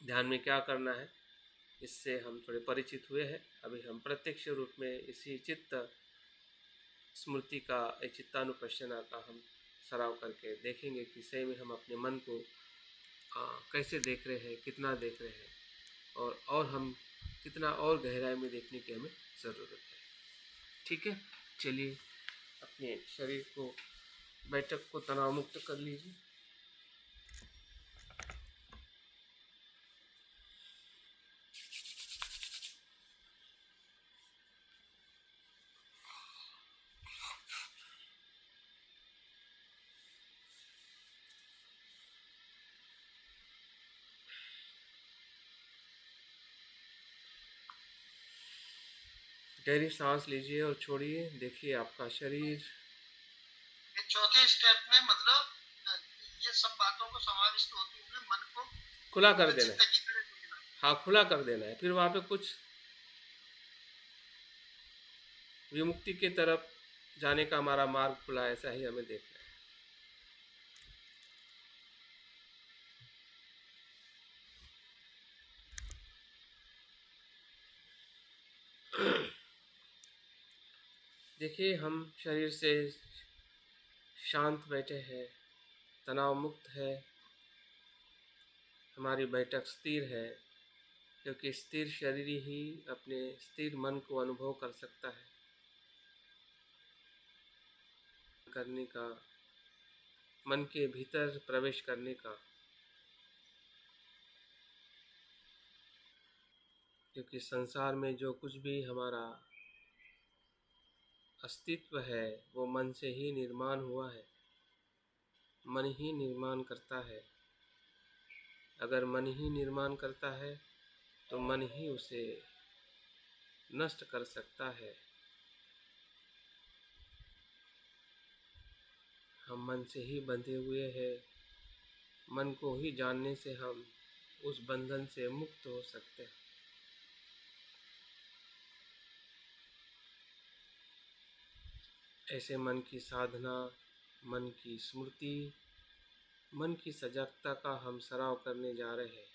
ध्यान में क्या करना है, इससे हम थोड़े परिचित हुए हैं। अभी हम प्रत्यक्ष रूप में इसी चित्त स्मृति का, एक चित्तानुपश्यना का हम सराव करके देखेंगे कि सही में हम अपने मन को कैसे देख रहे हैं, कितना देख रहे हैं, और हम कितना और गहराई में देखने की हमें ज़रूरत है। ठीक है, चलिए अपने शरीर को, बैठक को तनाव मुक्त कर लीजिए। गहरी सांस लीजिए और छोड़िए। देखिए आपका शरीर, चौथे स्टेप में मतलब ये सब बातों को समाविष्ट होते हुए मन को खुला कर देना है। हाँ, खुला कर देना है। फिर वहाँ पे कुछ विमुक्ति की तरफ जाने का हमारा मार्ग खुला, ऐसा ही हमें देखना है। देखिए हम शरीर से शांत बैठे हैं, तनाव मुक्त है, हमारी बैठक स्थिर है, क्योंकि स्थिर शरीर ही अपने स्थिर मन को अनुभव कर सकता है। करने का, मन के भीतर प्रवेश करने का, क्योंकि संसार में जो कुछ भी हमारा अस्तित्व है वो मन से ही निर्माण हुआ है, मन ही निर्माण करता है। अगर मन ही निर्माण करता है तो मन ही उसे नष्ट कर सकता है। हम मन से ही बंधे हुए हैं। मन को ही जानने से हम उस बंधन से मुक्त हो सकते हैं। ऐसे मन की साधना, मन की स्मृति, मन की सजगता का हम सराव करने जा रहे हैं,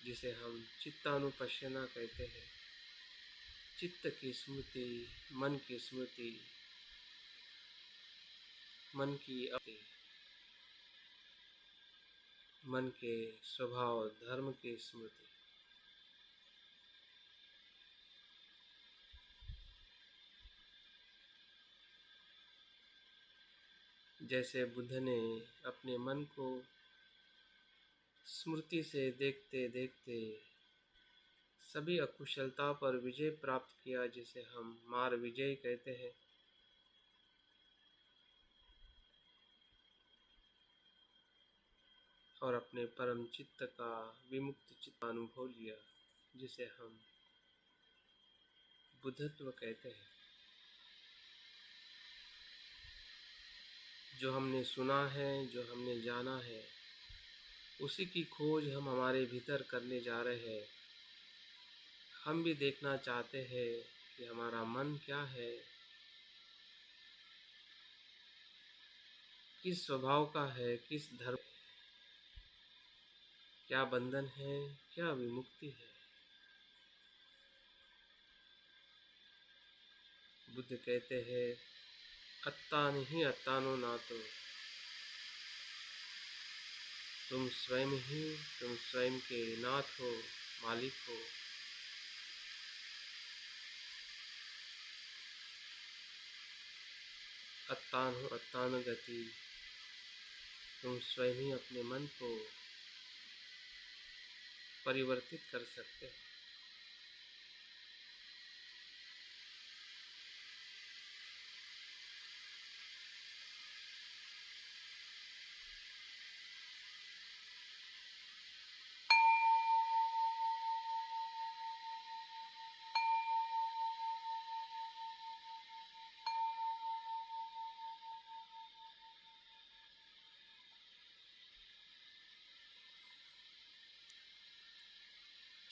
जिसे हम चित्तानुपश्यना कहते हैं। चित्त की स्मृति, मन की स्मृति, मन की अपनी, मन के स्वभाव धर्म की स्मृति। जैसे बुद्ध ने अपने मन को स्मृति से देखते देखते सभी अकुशलता पर विजय प्राप्त किया, जिसे हम मार विजय कहते हैं। और अपने परम चित्त का विमुक्त चित्त अनुभव लिया, जिसे हम बुद्धत्व कहते हैं। जो हमने सुना है, जो हमने जाना है, उसी की खोज हम हमारे भीतर करने जा रहे हैं। हम भी देखना चाहते हैं कि हमारा मन क्या है, किस स्वभाव का है, किस धर्म, क्या बंधन है, क्या विमुक्ति है। बुद्ध कहते हैं, अत्तान ही अत्तानो नातो, तुम स्वयं के नाथ हो, मालिक हो। अत्तान हो अत्तान गति, तुम स्वयं ही अपने मन को परिवर्तित कर सकते हो।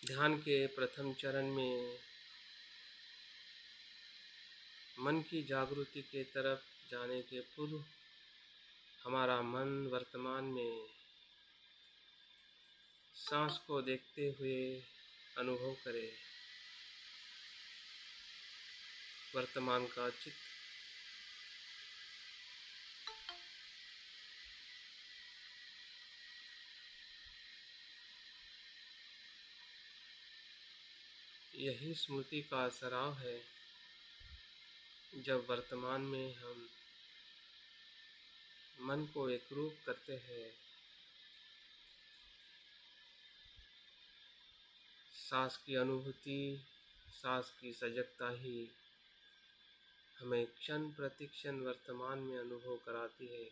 ध्यान के प्रथम चरण में मन की जागृति के तरफ जाने के पूर्व हमारा मन वर्तमान में सांस को देखते हुए अनुभव करे। वर्तमान का चित्त यही स्मृति का सराव है। जब वर्तमान में हम मन को एकरूप करते हैं, सांस की अनुभूति, सांस की सजगता ही हमें क्षण प्रतिक्षण वर्तमान में अनुभव कराती है।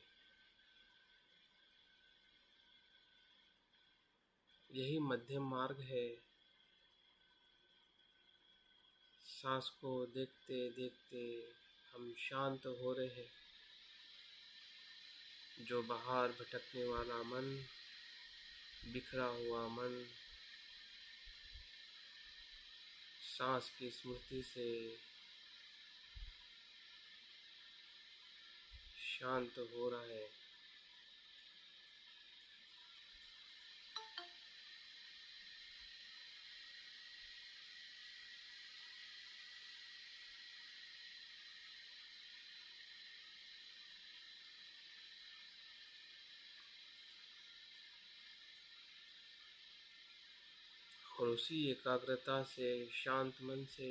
यही मध्यम मार्ग है। सांस को देखते देखते हम शांत हो रहे हैं। जो बाहर भटकने वाला मन, बिखरा हुआ मन, सांस की स्मृति से शांत हो रहा है। और उसी एकाग्रता से, शांत मन से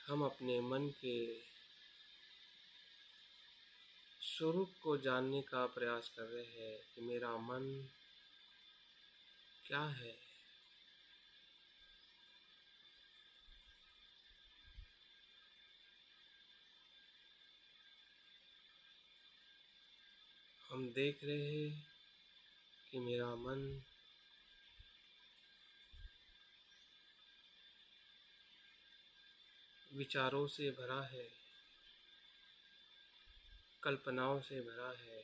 हम अपने मन के स्वरूप को जानने का प्रयास कर रहे हैं कि मेरा मन क्या है। हम देख रहे हैं कि मेरा मन विचारों से भरा है। कल्पनाओं से भरा है।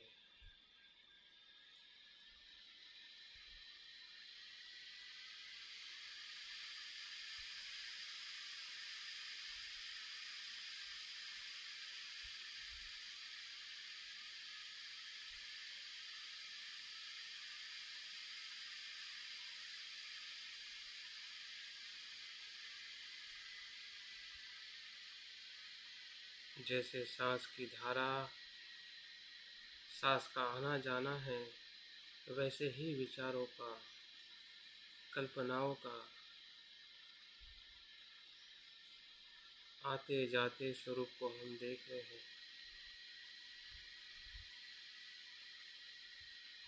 जैसे सांस की धारा, सांस का आना जाना है, वैसे ही विचारों का, कल्पनाओं का आते जाते स्वरूप को हम देख रहे हैं।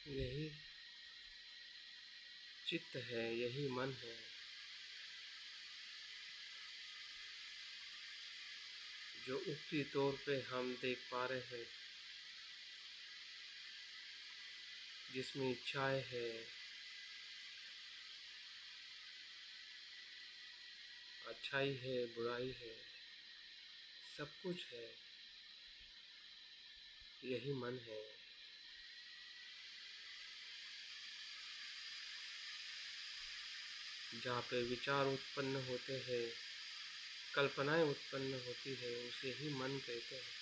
यही चित्त है, यही मन है, जो ऊपरी तौर पे हम देख पा रहे हैं, जिसमें इच्छाएं है, अच्छाई है, बुराई है, सब कुछ है, यही मन है। जहाँ पे विचार उत्पन्न होते हैं, कल्पनाएं उत्पन्न होती है, उसे ही मन कहते हैं।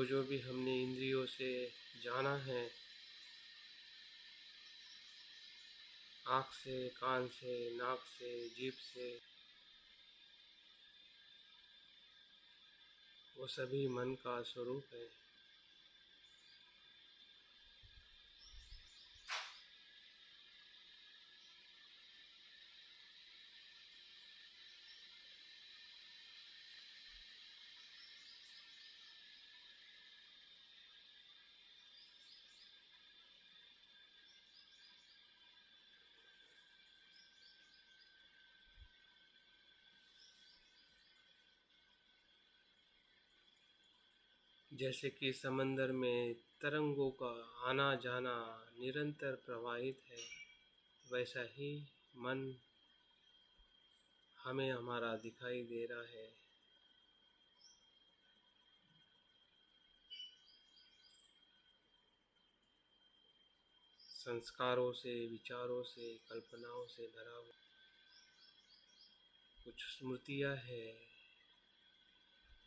जो भी हमने इंद्रियों से जाना है, आँख से, कान से, नाक से, जीभ से, वो सभी मन का स्वरूप है। जैसे कि समंदर में तरंगों का आना जाना निरंतर प्रवाहित है, वैसा ही मन हमें हमारा दिखाई दे रहा है। संस्कारों से, विचारों से, कल्पनाओं से भरा हुआ। कुछ स्मृतियाँ है,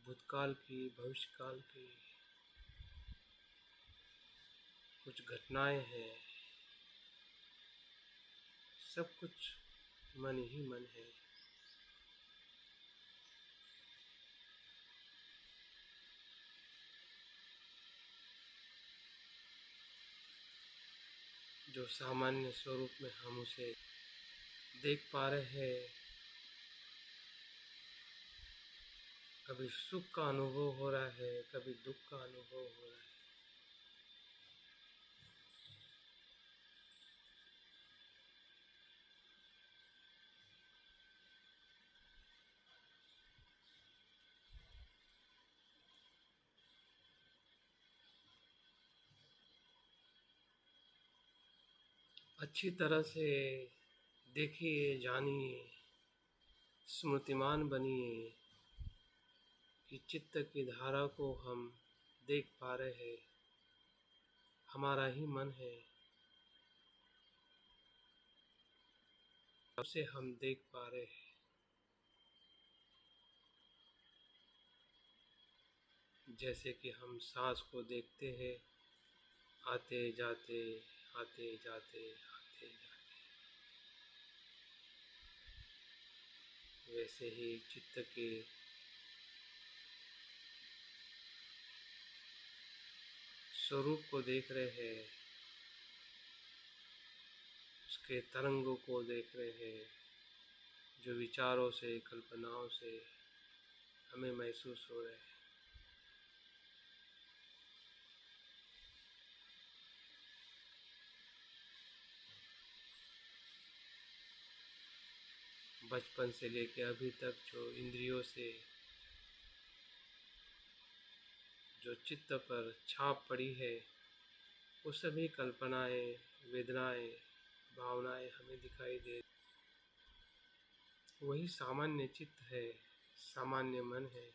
भूतकाल की, भविष्यकाल की, कुछ घटनाएं हैं, सब कुछ मन ही मन है। जो सामान्य स्वरूप में हम उसे देख पा रहे हैं। कभी सुख का अनुभव हो रहा है, कभी दुख का अनुभव हो रहा है। अच्छी तरह से देखिए, जानिए, स्मृतिमान बनिए कि चित्त की धारा को हम देख पा रहे हैं, हमारा ही मन है, उसे हम देख पा रहे हैं। जैसे कि हम सांस को देखते हैं, आते जाते, आते जाते, आते जाते, वैसे ही चित्त के स्वरूप को देख रहे हैं, उसके तरंगों को देख रहे हैं, जो विचारों से, कल्पनाओं से हमें महसूस हो रहे हैं। बचपन से लेकर अभी तक जो इंद्रियों से जो चित्त पर छाप पड़ी है, वो सभी कल्पनाएं, वेदनाएं, भावनाएं हमें दिखाई दे। वही सामान्य चित्त है, सामान्य मन है।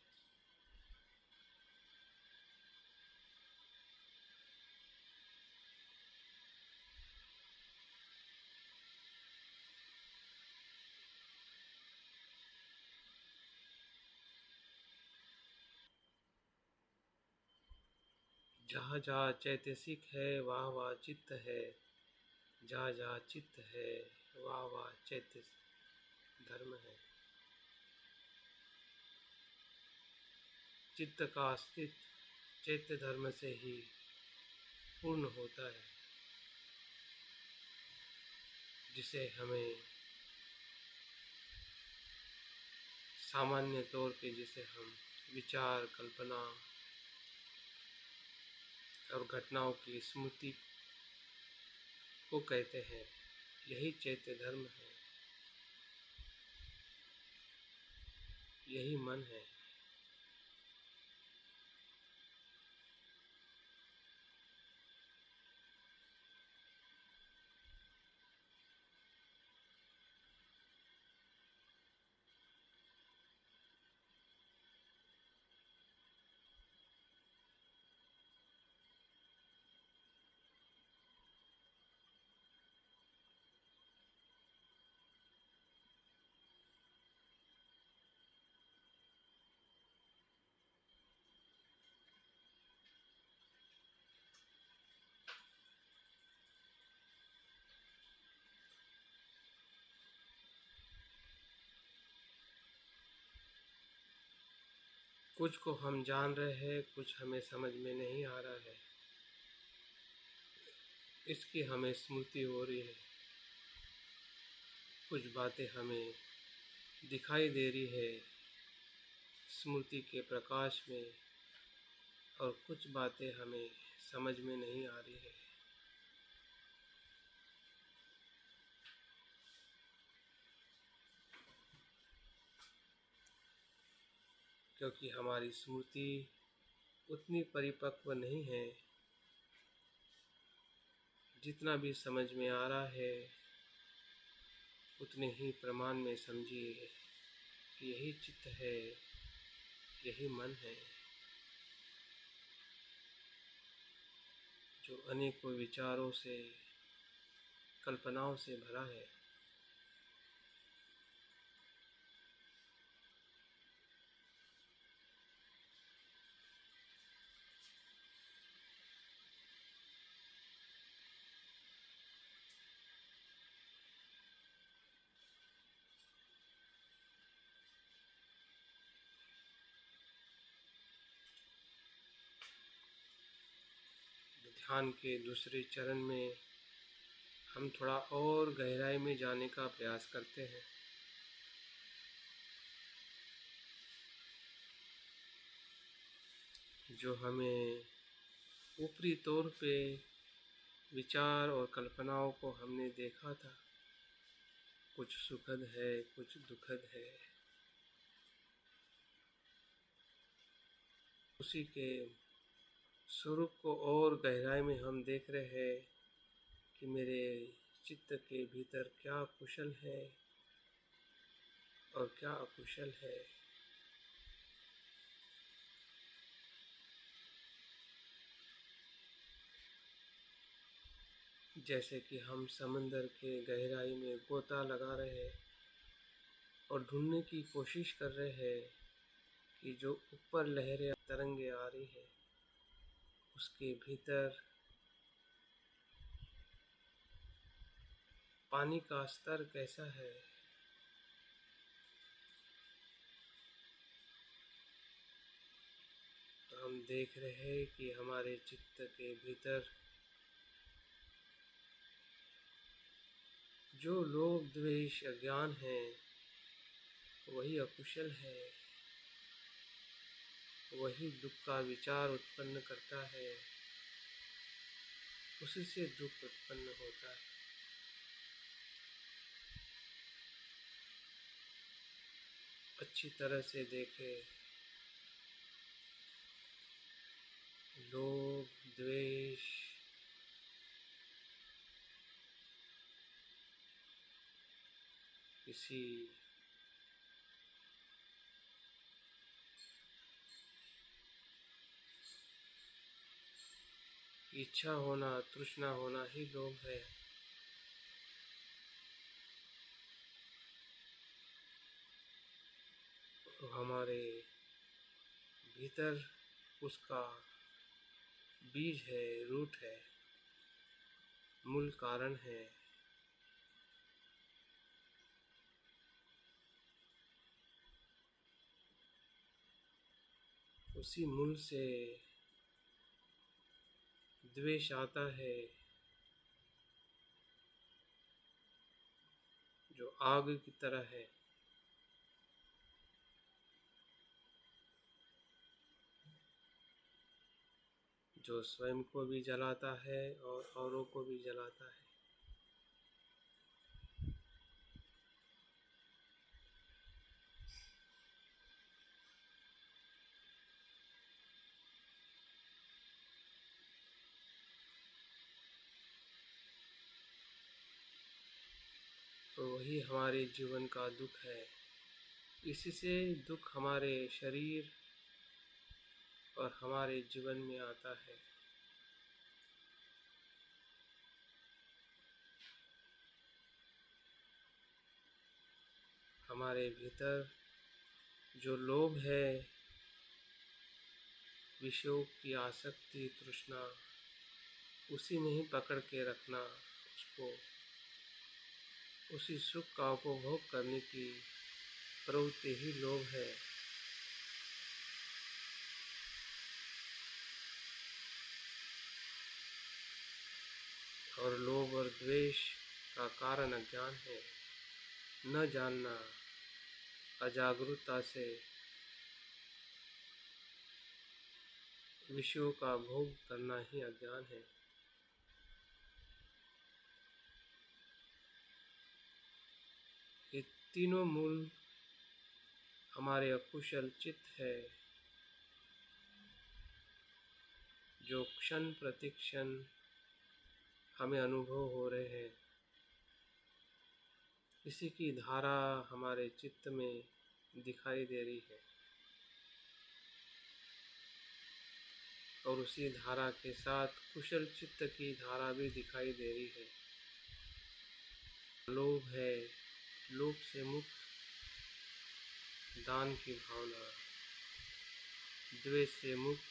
जहाँ जहाँ चैतसिक है वहाँ वहाँ चित्त है, जहाँ जहाँ चित्त है वहाँ वहाँ चैतसिक धर्म है। चित्त का अस्तित्व चैत्य धर्म से ही पूर्ण होता है, जिसे हमें सामान्य तौर पे जिसे हम विचार, कल्पना और घटनाओं की स्मृति को कहते हैं। यही चैत्य धर्म है, यही मन है। कुछ को हम जान रहे हैं, कुछ हमें समझ में नहीं आ रहा है। इसकी हमें स्मृति हो रही है। कुछ बातें हमें दिखाई दे रही है स्मृति के प्रकाश में, और कुछ बातें हमें समझ में नहीं आ रही है। क्योंकि हमारी स्मृति उतनी परिपक्व नहीं है। जितना भी समझ में आ रहा है उतने ही प्रमाण में समझिए कि यही चित्त है, यही मन है, जो अनेकों विचारों से, कल्पनाओं से भरा है। ध्यान के दूसरे चरण में हम थोड़ा और गहराई में जाने का प्रयास करते हैं। जो हमें ऊपरी तौर पे विचार और कल्पनाओं को हमने देखा था, कुछ सुखद है, कुछ दुखद है, उसी के स्वरूप को और गहराई में हम देख रहे हैं कि मेरे चित्त के भीतर क्या कुशल है और क्या अकुशल है। जैसे कि हम समंदर के गहराई में गोता लगा रहे हैं और ढूंढने की कोशिश कर रहे हैं कि जो ऊपर लहरें, तरंगे आ रही है, उसके भीतर पानी का स्तर कैसा है। तो हम देख रहे हैं कि हमारे चित्त के भीतर जो लोभ, द्वेष, अज्ञान है, वही अकुशल है, वही दुख का विचार उत्पन्न करता है, उसी से दुख उत्पन्न होता है। अच्छी तरह से देखें, लोभ, द्वेष, किसी इच्छा होना, तृष्णा होना ही लोभ है। तो हमारे भीतर उसका बीज है, रूट है, मूल कारण है। उसी मूल से द्वेष आता है, जो आग की तरह है, जो स्वयं को भी जलाता है और औरों को भी जलाता है। तो वही हमारे जीवन का दुख है। इसी से दुख हमारे शरीर और हमारे जीवन में आता है। हमारे भीतर जो लोभ है, विषयों की आसक्ति, तृष्णा, उसी में ही पकड़ के रखना, उसको उसी सुख का उपभोग करने की प्रवृत्ति ही लोभ है। और लोभ और द्वेष का कारण अज्ञान है। न जानना, अजागरूकता से विषयों का भोग करना ही अज्ञान है। ये तीनों मूल हमारे अकुशल चित्त है, जो क्षण प्रति क्षण हमें अनुभव हो रहे हैं। इसी की धारा हमारे चित्त में दिखाई दे रही है, और उसी धारा के साथ कुशल चित्त की धारा भी दिखाई दे रही है। लोभ है, लोभ से मुक्त दान की भावना, द्वेष से मुक्त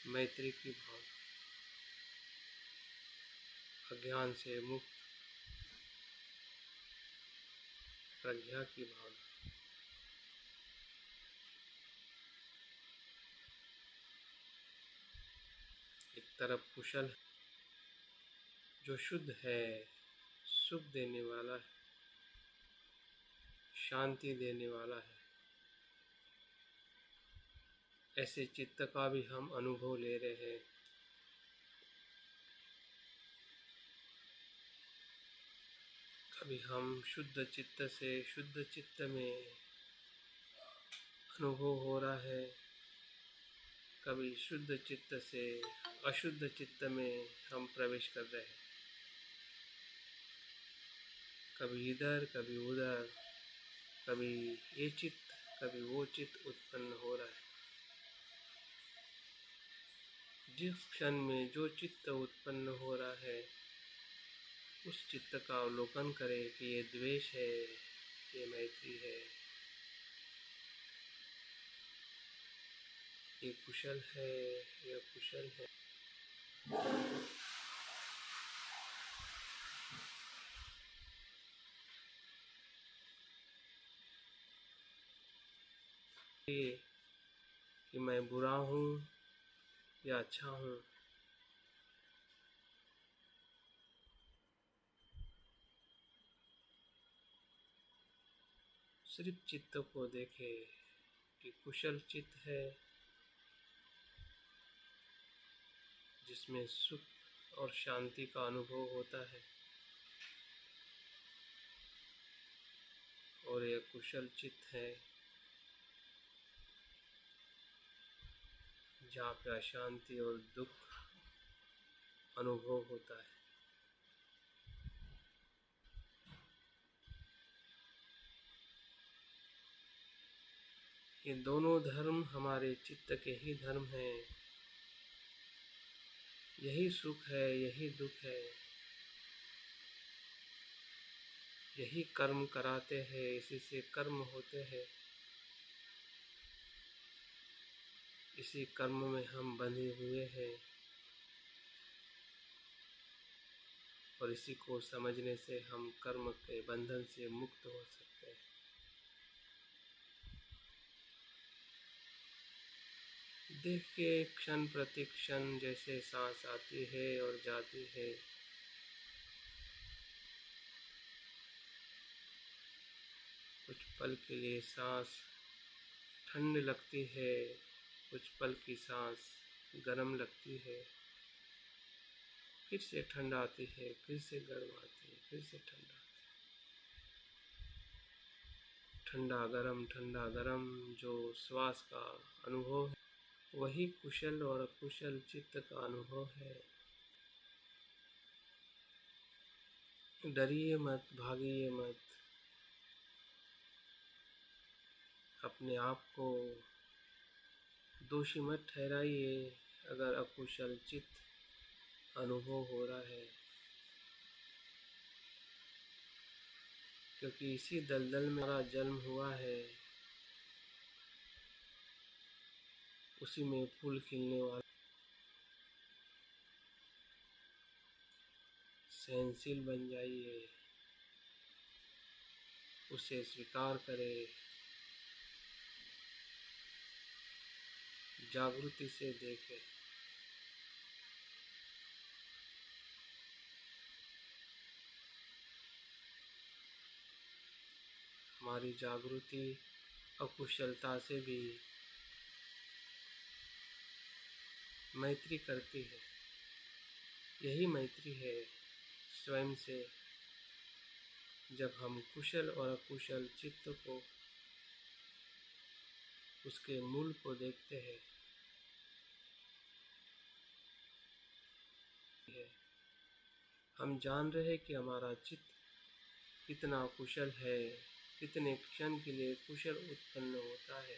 मैत्री की भावना, अज्ञान से मुक्त प्रज्ञा की भावना। एक तरफ कुशल जो शुद्ध है, सुख देने वाला है, शांति देने वाला है, ऐसे चित्त का भी हम अनुभव ले रहे हैं। कभी हम शुद्ध चित्त से शुद्ध चित्त में अनुभव हो रहा है, कभी शुद्ध चित्त से अशुद्ध चित्त में हम प्रवेश कर रहे हैं। कभी इधर, कभी उधर, कभी ये चित्त, कभी वो चित्त उत्पन्न हो रहा है। जिस क्षण में जो चित्त उत्पन्न हो रहा है, उस चित्त का अवलोकन करें कि ये द्वेष है, ये मैत्री है, ये कुशल है, ये अकुशल है। ये कि मैं बुरा हूँ या अच्छा हूँ, सिर्फ चित्त को देखे कि कुशल चित्त है, जिसमें सुख और शांति का अनुभव होता है, और यह कुशल चित्त है जहाँ पे अशांति और दुख अनुभव होता है। ये दोनों धर्म हमारे चित्त के ही धर्म हैं। यही सुख है, यही दुख है, यही कर्म कराते हैं, इसी से कर्म होते हैं। इसी कर्म में हम बंधे हुए हैं और इसी को समझने से हम कर्म के बंधन से मुक्त हो सकते हैं। देख के क्षण प्रति क्षण जैसे सांस आती है और जाती है, कुछ पल के लिए सांस ठंड लगती है, कुछ पल की सांस गर्म लगती है, फिर से ठंड आती है, फिर से गर्म आती है, फिर से ठंड आती है। ठंडा गरम जो श्वास का अनुभव है, वही कुशल और अकुशल चित्त का अनुभव है। डरिए मत, भागिए मत, अपने आप को दोषी मत ठहराइए अगर अकुशल चित्त अनुभव हो रहा है, क्योंकि इसी दलदल में हमारा जन्म हुआ है, उसी में फूल खिलने वाला। सहनशील बन जाइए, उसे स्वीकार करें, जागृति से देखें। हमारी जागृति अकुशलता से भी मैत्री करती है। यही मैत्री है स्वयं से। जब हम कुशल और अकुशल चित्त को, उसके मूल को देखते हैं, हम जान रहे हैं कि हमारा चित्त कितना कुशल है, कितने क्षण के लिए कुशल उत्पन्न होता है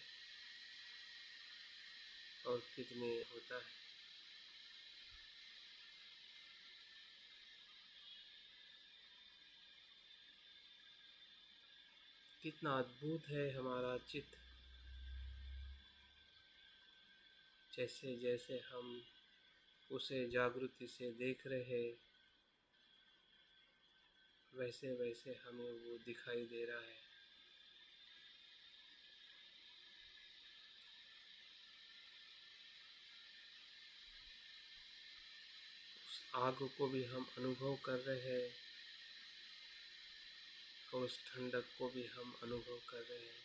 और कितने होता है। कितना अद्भुत है हमारा चित्त। जैसे जैसे हम उसे जागृति से देख रहे हैं, वैसे वैसे हमें वो दिखाई दे रहा है। उस आग को भी हम अनुभव कर रहे हैं और उस ठंडक को भी हम अनुभव कर रहे हैं।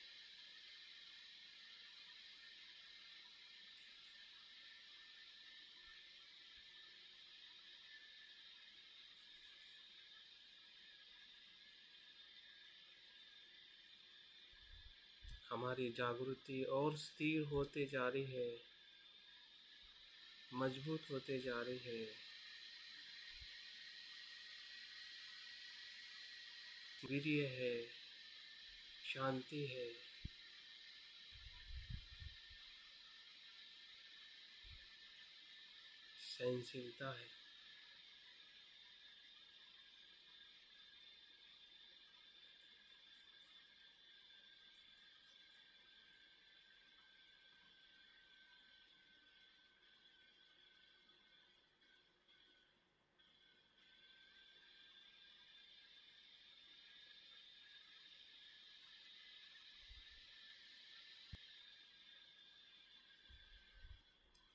हमारी जागृति और स्थिर होते जा रही है, मजबूत होते जा रही है। वीर्य है, शांति है, सहनशीलता है।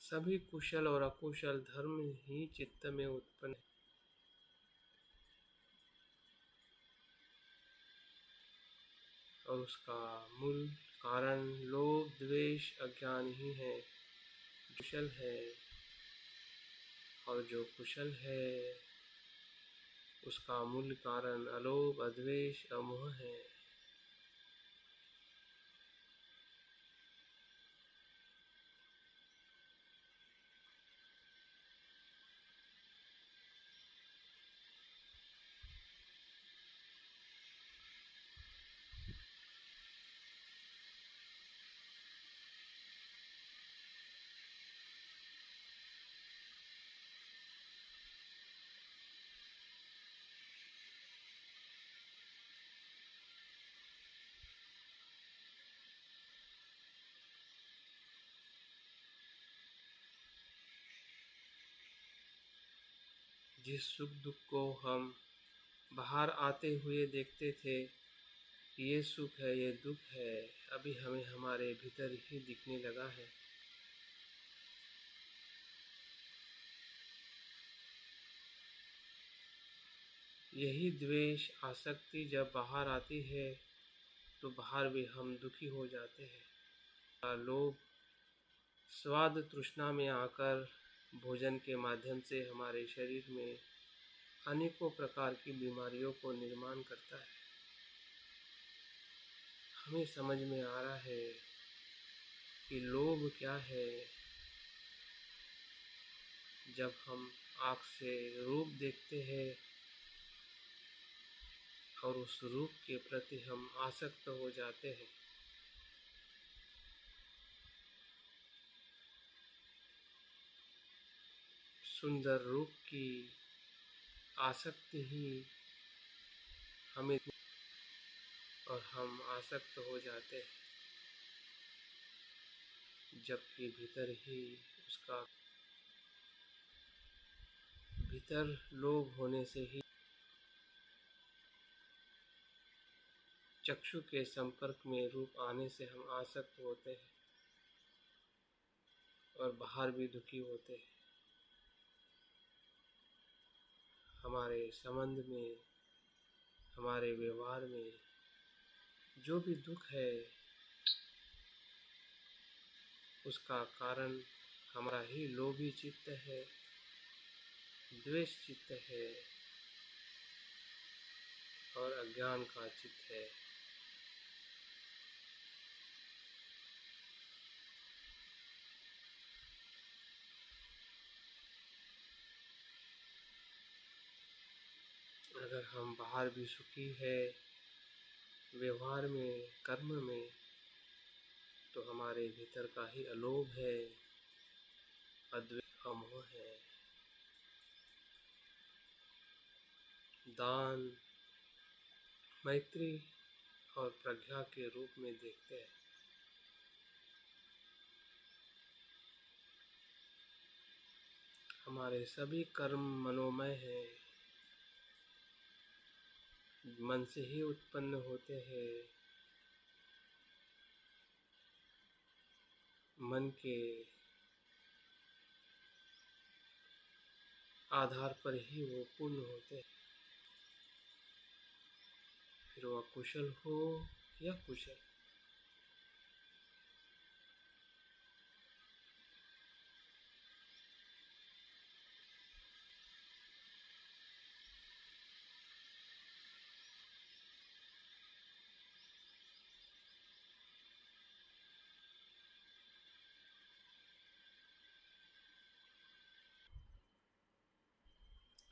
सभी कुशल और अकुशल धर्म ही चित्त में उत्पन्न है और उसका मूल कारण लोभ, द्वेष, अज्ञान ही है। कुशल है और जो कुशल है उसका मूल कारण अलोभ, अद्वेष, अमोह है। जिस सुख दुख को हम बाहर आते हुए देखते थे, ये सुख है ये दुख है, अभी हमें हमारे भीतर ही दिखने लगा है। यही द्वेष आसक्ति जब बाहर आती है तो बाहर भी हम दुखी हो जाते हैं। लोभ स्वाद तृष्णा में आकर भोजन के माध्यम से हमारे शरीर में अनेकों प्रकार की बीमारियों को निर्माण करता है। हमें समझ में आ रहा है कि लोभ क्या है। जब हम आँख से रूप देखते हैं और उस रूप के प्रति हम आसक्त हो जाते हैं, सुंदर रूप की आसक्ति ही हमें और हम आसक्त हो जाते हैं, जबकि भीतर लोभ होने से ही चक्षु के संपर्क में रूप आने से हम आसक्त होते हैं और बाहर भी दुखी होते हैं। हमारे संबंध में, हमारे व्यवहार में जो भी दुख है, उसका कारण हमारा ही लोभी चित्त है, द्वेष चित्त है और अज्ञान का चित्त है। अगर हम बाहर भी सुखी है व्यवहार में, कर्म में, तो हमारे भीतर का ही अलोभ है, अद्वेष, अमोह है। दान, मैत्री और प्रज्ञा के रूप में देखते हैं। हमारे सभी कर्म मनोमय हैं, मन से ही उत्पन्न होते हैं। मन के आधार पर ही वो पूर्ण होते हैं, फिर वह कुशल हो या कुशल।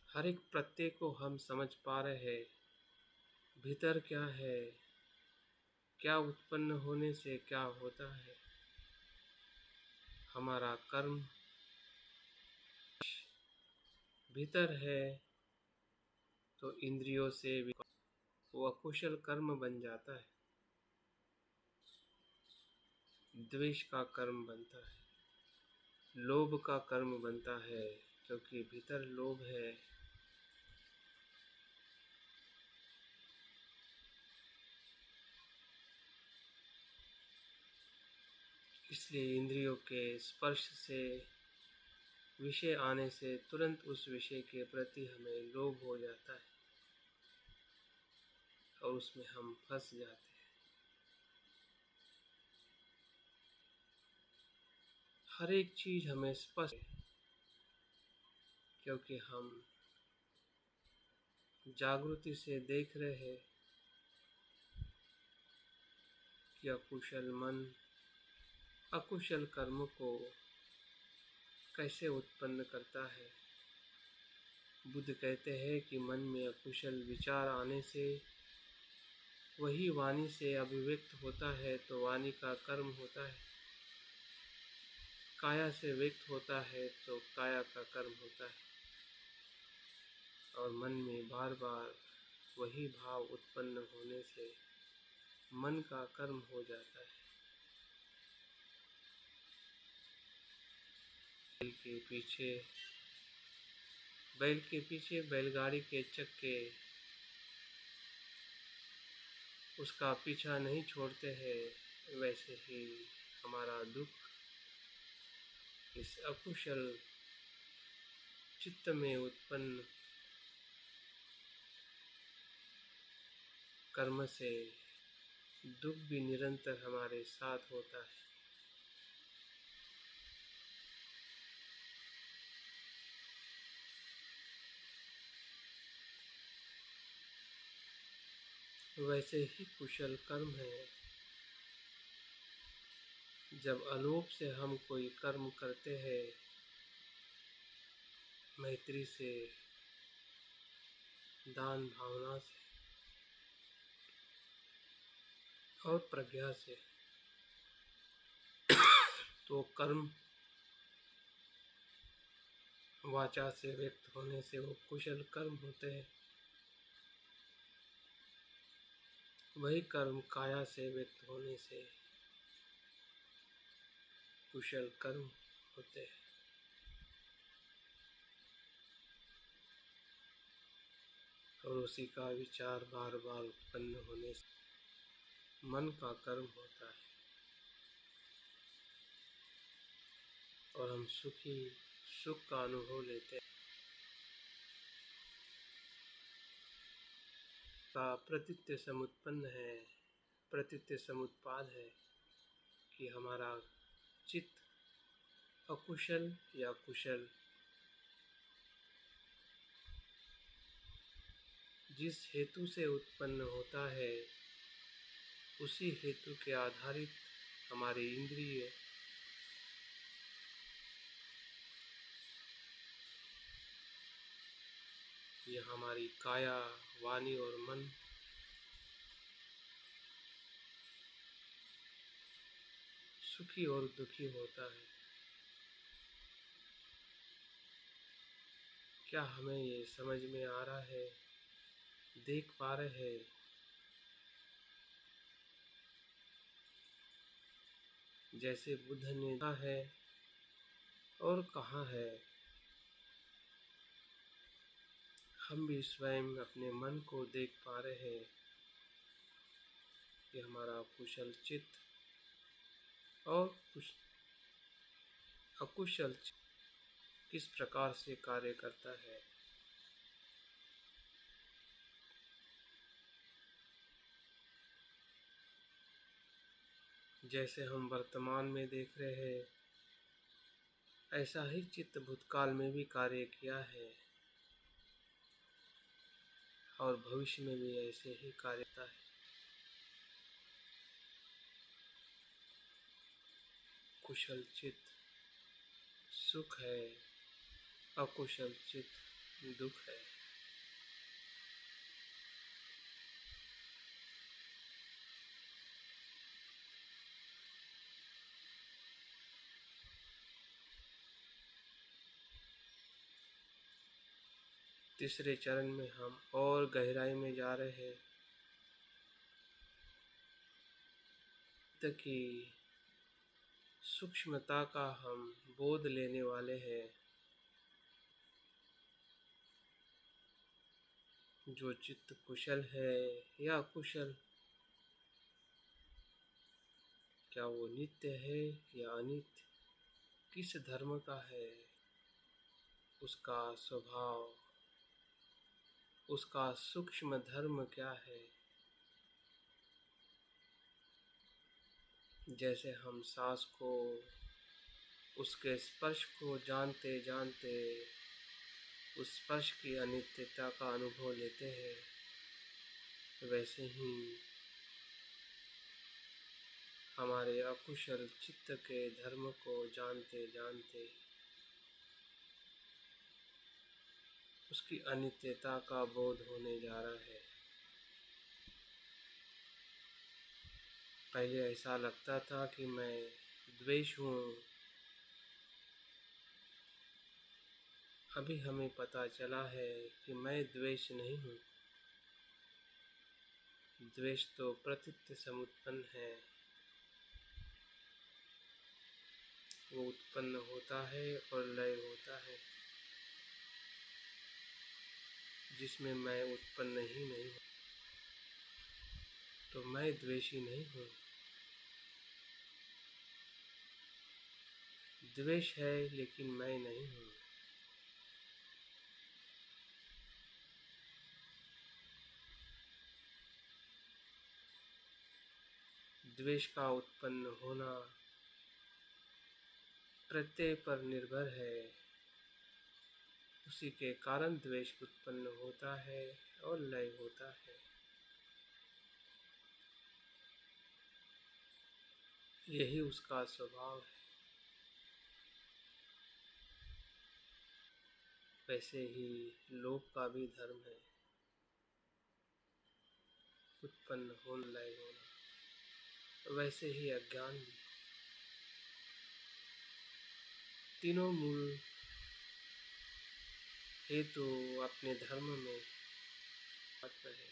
हर एक प्रत्यय को हम समझ पा रहे हैं, भीतर क्या है, क्या उत्पन्न होने से क्या होता है। हमारा कर्म भीतर है तो इंद्रियों से भी वो अकुशल कर्म बन जाता है, द्वेष का कर्म बनता है, लोभ का कर्म बनता है, क्योंकि भीतर लोभ है। इसलिए इंद्रियों के स्पर्श से, विषय आने से तुरंत उस विषय के प्रति हमें लोभ हो जाता है और उसमें हम फंस जाते हैं। हर एक चीज हमें स्पष्ट है, क्योंकि हम जागृति से देख रहे हैं कि अकुशल मन अकुशल कर्म को कैसे उत्पन्न करता है। बुद्ध कहते हैं कि मन में अकुशल विचार आने से वही वाणी से अभिव्यक्त होता है, तो वाणी का कर्म होता है। काया से व्यक्त होता है तो काया का कर्म होता है, और मन में बार बार वही भाव उत्पन्न होने से मन का कर्म हो जाता है। दिल के पीछे बैल के पीछे बैलगाड़ी के चक्के उसका पीछा नहीं छोड़ते हैं, वैसे ही हमारा दुख इस अकुशल चित्त में उत्पन्न कर्म से दुख भी निरंतर हमारे साथ होता है। वैसे ही कुशल कर्म है। जब अलोप से हम कोई कर्म करते हैं, मैत्री से, दान भावना से और प्रज्ञा से, तो कर्म वाचा से व्यक्त होने से वो कुशल कर्म होते हैं। वही कर्म काया से व्यक्त होने से कुशल कर्म होते हैं। और उसी का विचार बार बार उत्पन्न होने से मन का कर्म होता है और हम सुख का अनुभव लेते हैं। का प्रतीत्य समुत्पन्न है, प्रतीत्य समुत्पाद है कि हमारा चित्त अकुशल या कुशल जिस हेतु से उत्पन्न होता है, उसी हेतु के आधारित हमारी इंद्रिय या हमारी काया, वाणी और मन सुखी और दुखी होता है। क्या हमें ये समझ में आ रहा है, देख पा रहे हैं? जैसे बुद्ध ने कहा है और कहा है, हम भी स्वयं अपने मन को देख पा रहे हैं कि हमारा कुशल चित्त और अकुशल चित्त किस प्रकार से कार्य करता है। जैसे हम वर्तमान में देख रहे हैं, ऐसा ही चित्त भूतकाल में भी कार्य किया है और भविष्य में भी ऐसे ही कार्य करता है। कुशल चित्त सुख है, अकुशल चित्त दुख है। तीसरे चरण में हम और गहराई में जा रहे हैं, की सूक्ष्मता का हम बोध लेने वाले हैं। जो चित्त कुशल है या कुशल, क्या वो नित्य है या अनित्य, किस धर्म का है, उसका स्वभाव, उसका सूक्ष्म धर्म क्या है। जैसे हम सांस को, उसके स्पर्श को जानते जानते उस स्पर्श की अनित्यता का अनुभव लेते हैं, वैसे ही हमारे अकुशल चित्त के धर्म को जानते जानते उसकी अनित्यता का बोध होने जा रहा है। पहले ऐसा लगता था कि मैं द्वेष हूँ, अभी हमें पता चला है कि मैं द्वेष नहीं हूँ। द्वेष तो प्रतीत्य समुत्पन्न है, वो उत्पन्न होता है और लय होता है। जिसमें मैं उत्पन्न ही नहीं हूँ, तो मैं द्वेषी नहीं हूँ। द्वेष है लेकिन मैं नहीं हूँ। द्वेष का उत्पन्न होना प्रत्यय पर निर्भर है। उसी के कारण द्वेष उत्पन्न होता है और लय होता है। यही उसका स्वभाव है। वैसे ही लोभ का भी धर्म है, उत्पन्न होना, लय होना। वैसे ही अज्ञान भी। तीनों मूल हेतु अपने धर्म में आत्म है।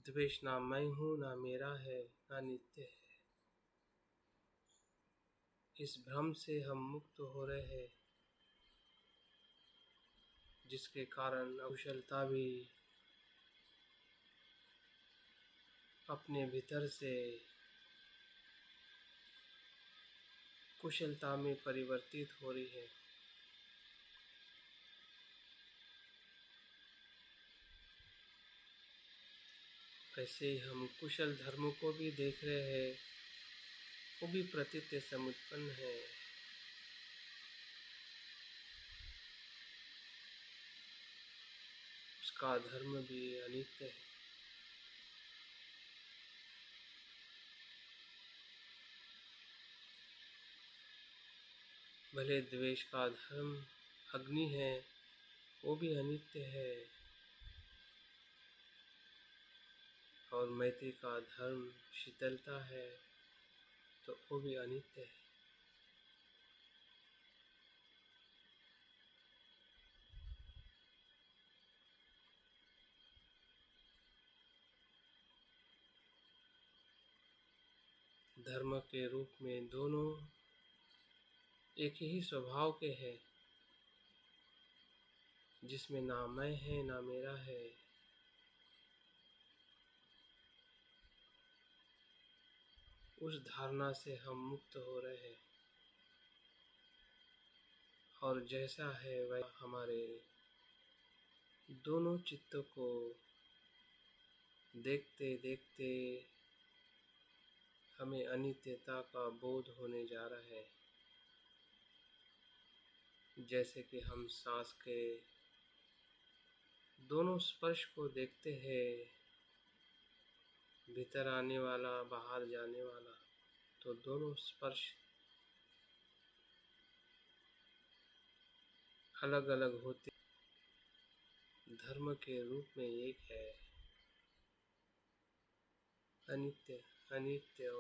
द्वेष ना मैं हूँ, ना मेरा है, ना नित्य है। इस भ्रम से हम मुक्त हो रहे हैं, जिसके कारण अकुशलता भी अपने भीतर से कुशलता में परिवर्तित हो रही है। वैसे ही हम कुशल धर्म को भी देख रहे हैं, वो भी प्रतीत समुत्पन्न है। उसका धर्म भी अनित्य है। भले द्वेष का धर्म अग्नि है, वो भी अनित्य है, और मैत्री का धर्म शीतलता है, तो वो भी अनित्य है। धर्म के रूप में दोनों एक ही स्वभाव के हैं, जिसमें ना मैं है, ना मेरा है। उस धारणा से हम मुक्त हो रहे हैं, और जैसा है वह हमारे दोनों चित्तों को देखते देखते हमें अनित्यता का बोध होने जा रहा है। जैसे कि हम सांस के दोनों स्पर्श को देखते हैं, भीतर आने वाला, बाहर जाने वाला, तो दोनों स्पर्श अलग अलग होते, धर्म के रूप में एक है, अनित्य अनित्य।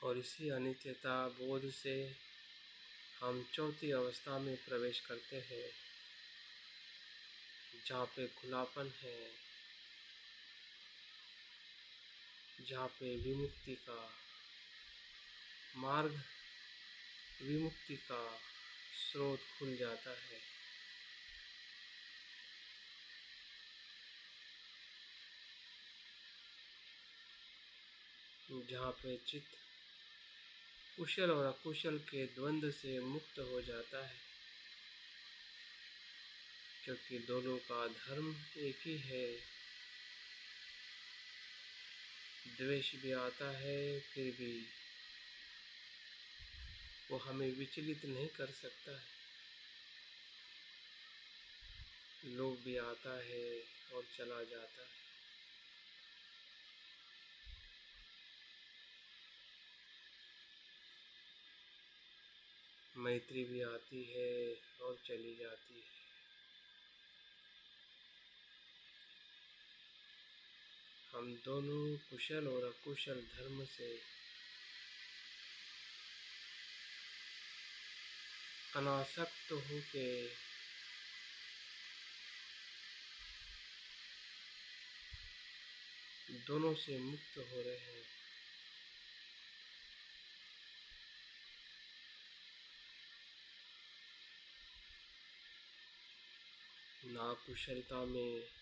और इसी अनित्यता बोध से हम चौथी अवस्था में प्रवेश करते हैं, जहाँ पे खुलापन है, जहाँ पे विमुक्ति का मार्ग, विमुक्ति का स्रोत खुल जाता है। जहाँ पे चित्त कुशल और अकुशल के द्वंद्व से मुक्त हो जाता है। क्योंकि दोनों का धर्म एक ही है। द्वेष भी आता है, फिर भी वो हमें विचलित नहीं कर सकता है। लोभ भी आता है और चला जाता है। मैत्री भी आती है और चली जाती है। हम दोनों कुशल और अकुशल धर्म से अनासक्त होके दोनों से मुक्त हो रहे हैं। ना कुशलता में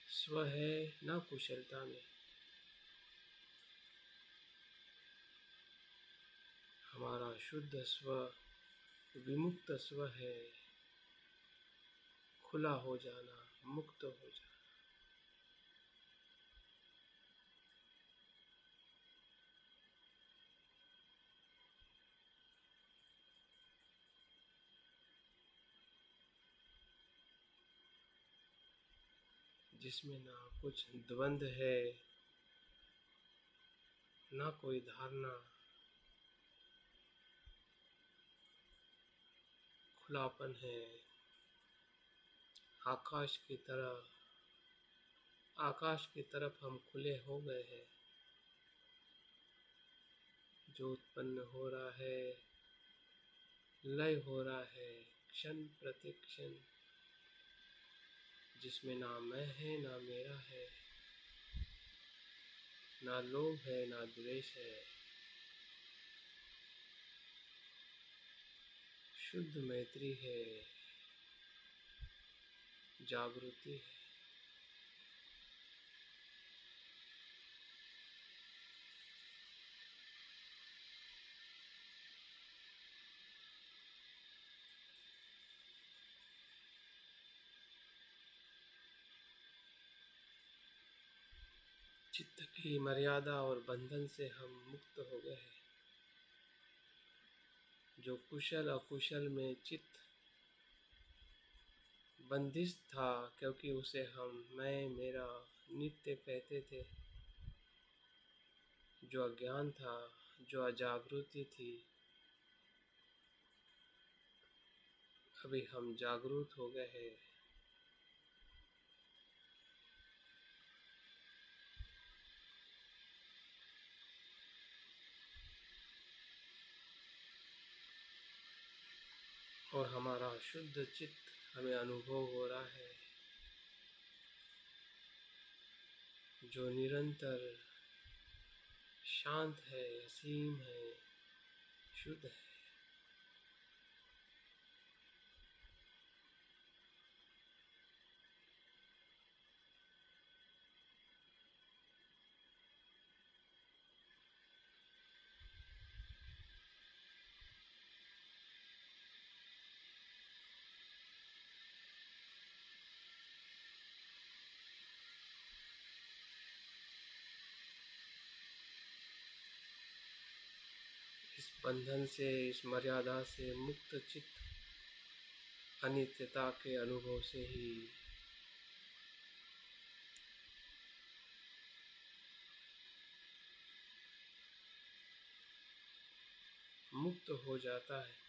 स्व है, ना कुशलता में हमारा शुद्ध स्व, विमुक्त स्व है। खुला हो जाना, मुक्त हो जाना। जिसमें ना कुछ द्वंद्व है, ना कोई धारणा, खुलापन है। आकाश की तरफ हम खुले हो गए हैं। जो उत्पन्न हो रहा है, लय हो रहा है क्षण प्रति क्षण, जिसमें ना मैं है ना मेरा है, ना लोभ है ना द्वेष है। शुद्ध मैत्री है, जागृति है। चित्त की मर्यादा और बंधन से हम मुक्त हो गए हैं। जो कुशल अकुशल में चित्त बंदिश था, क्योंकि उसे हम मैं मेरा नित्य कहते थे। जो अज्ञान था, जो अजागृति थी, अभी हम जागरूक हो गए हैं। और हमारा शुद्ध चित्त हमें अनुभव हो रहा है, जो निरंतर शांत है, असीम है, शुद्ध है। इस बंधन से, इस मर्यादा से मुक्त चित्त अनित्यता के अनुभव से ही मुक्त हो जाता है।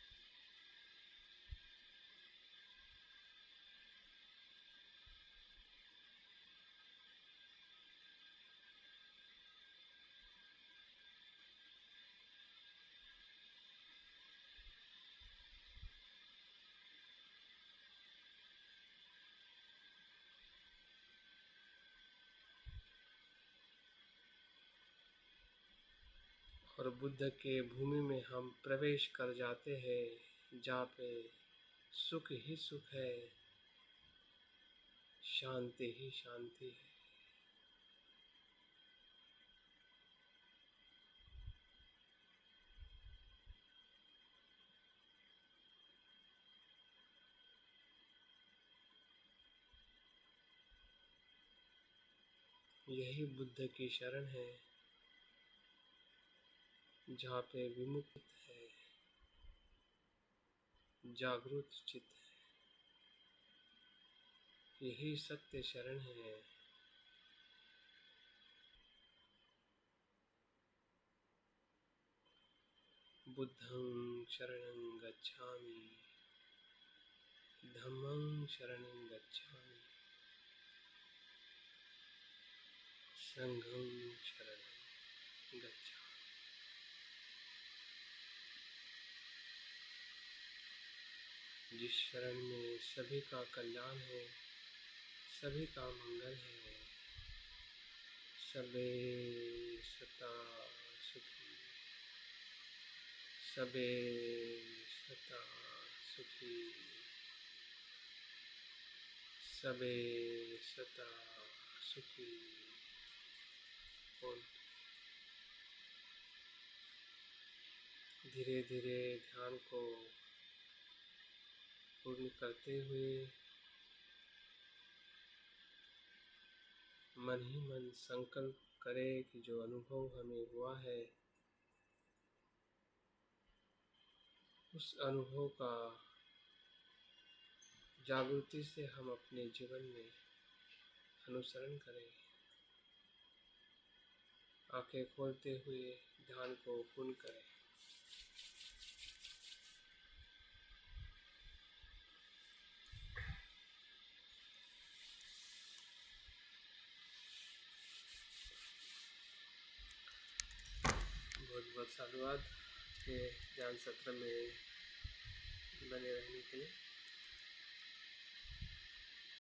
और बुद्ध के भूमि में हम प्रवेश कर जाते हैं, जहाँ पे सुख ही सुख है, शांति ही शांति है। यही बुद्ध की शरण है, जहाँ पे विमुक्त है, जागरूक चित्त है। यही सत्य शरण है। बुद्धं शरणं गच्छामि, धम्मं शरणं गच्छामि, संघं शरणं गच्छामि। जिस शरण में सभी का कल्याण है, सभी का मंगल है, सबे सता सुखी, सबे सता सुखी, सबे सता सुखी। और धीरे धीरे ध्यान को पूर्ण करते हुए मन ही मन संकल्प करें कि जो अनुभव हमें हुआ है, उस अनुभव का जागृति से हम अपने जीवन में अनुसरण करें। आंखें खोलते हुए ध्यान को पूर्ण करें। बहुत बहुत साधुवाद के ध्यान सत्र में बने रहने के लिए।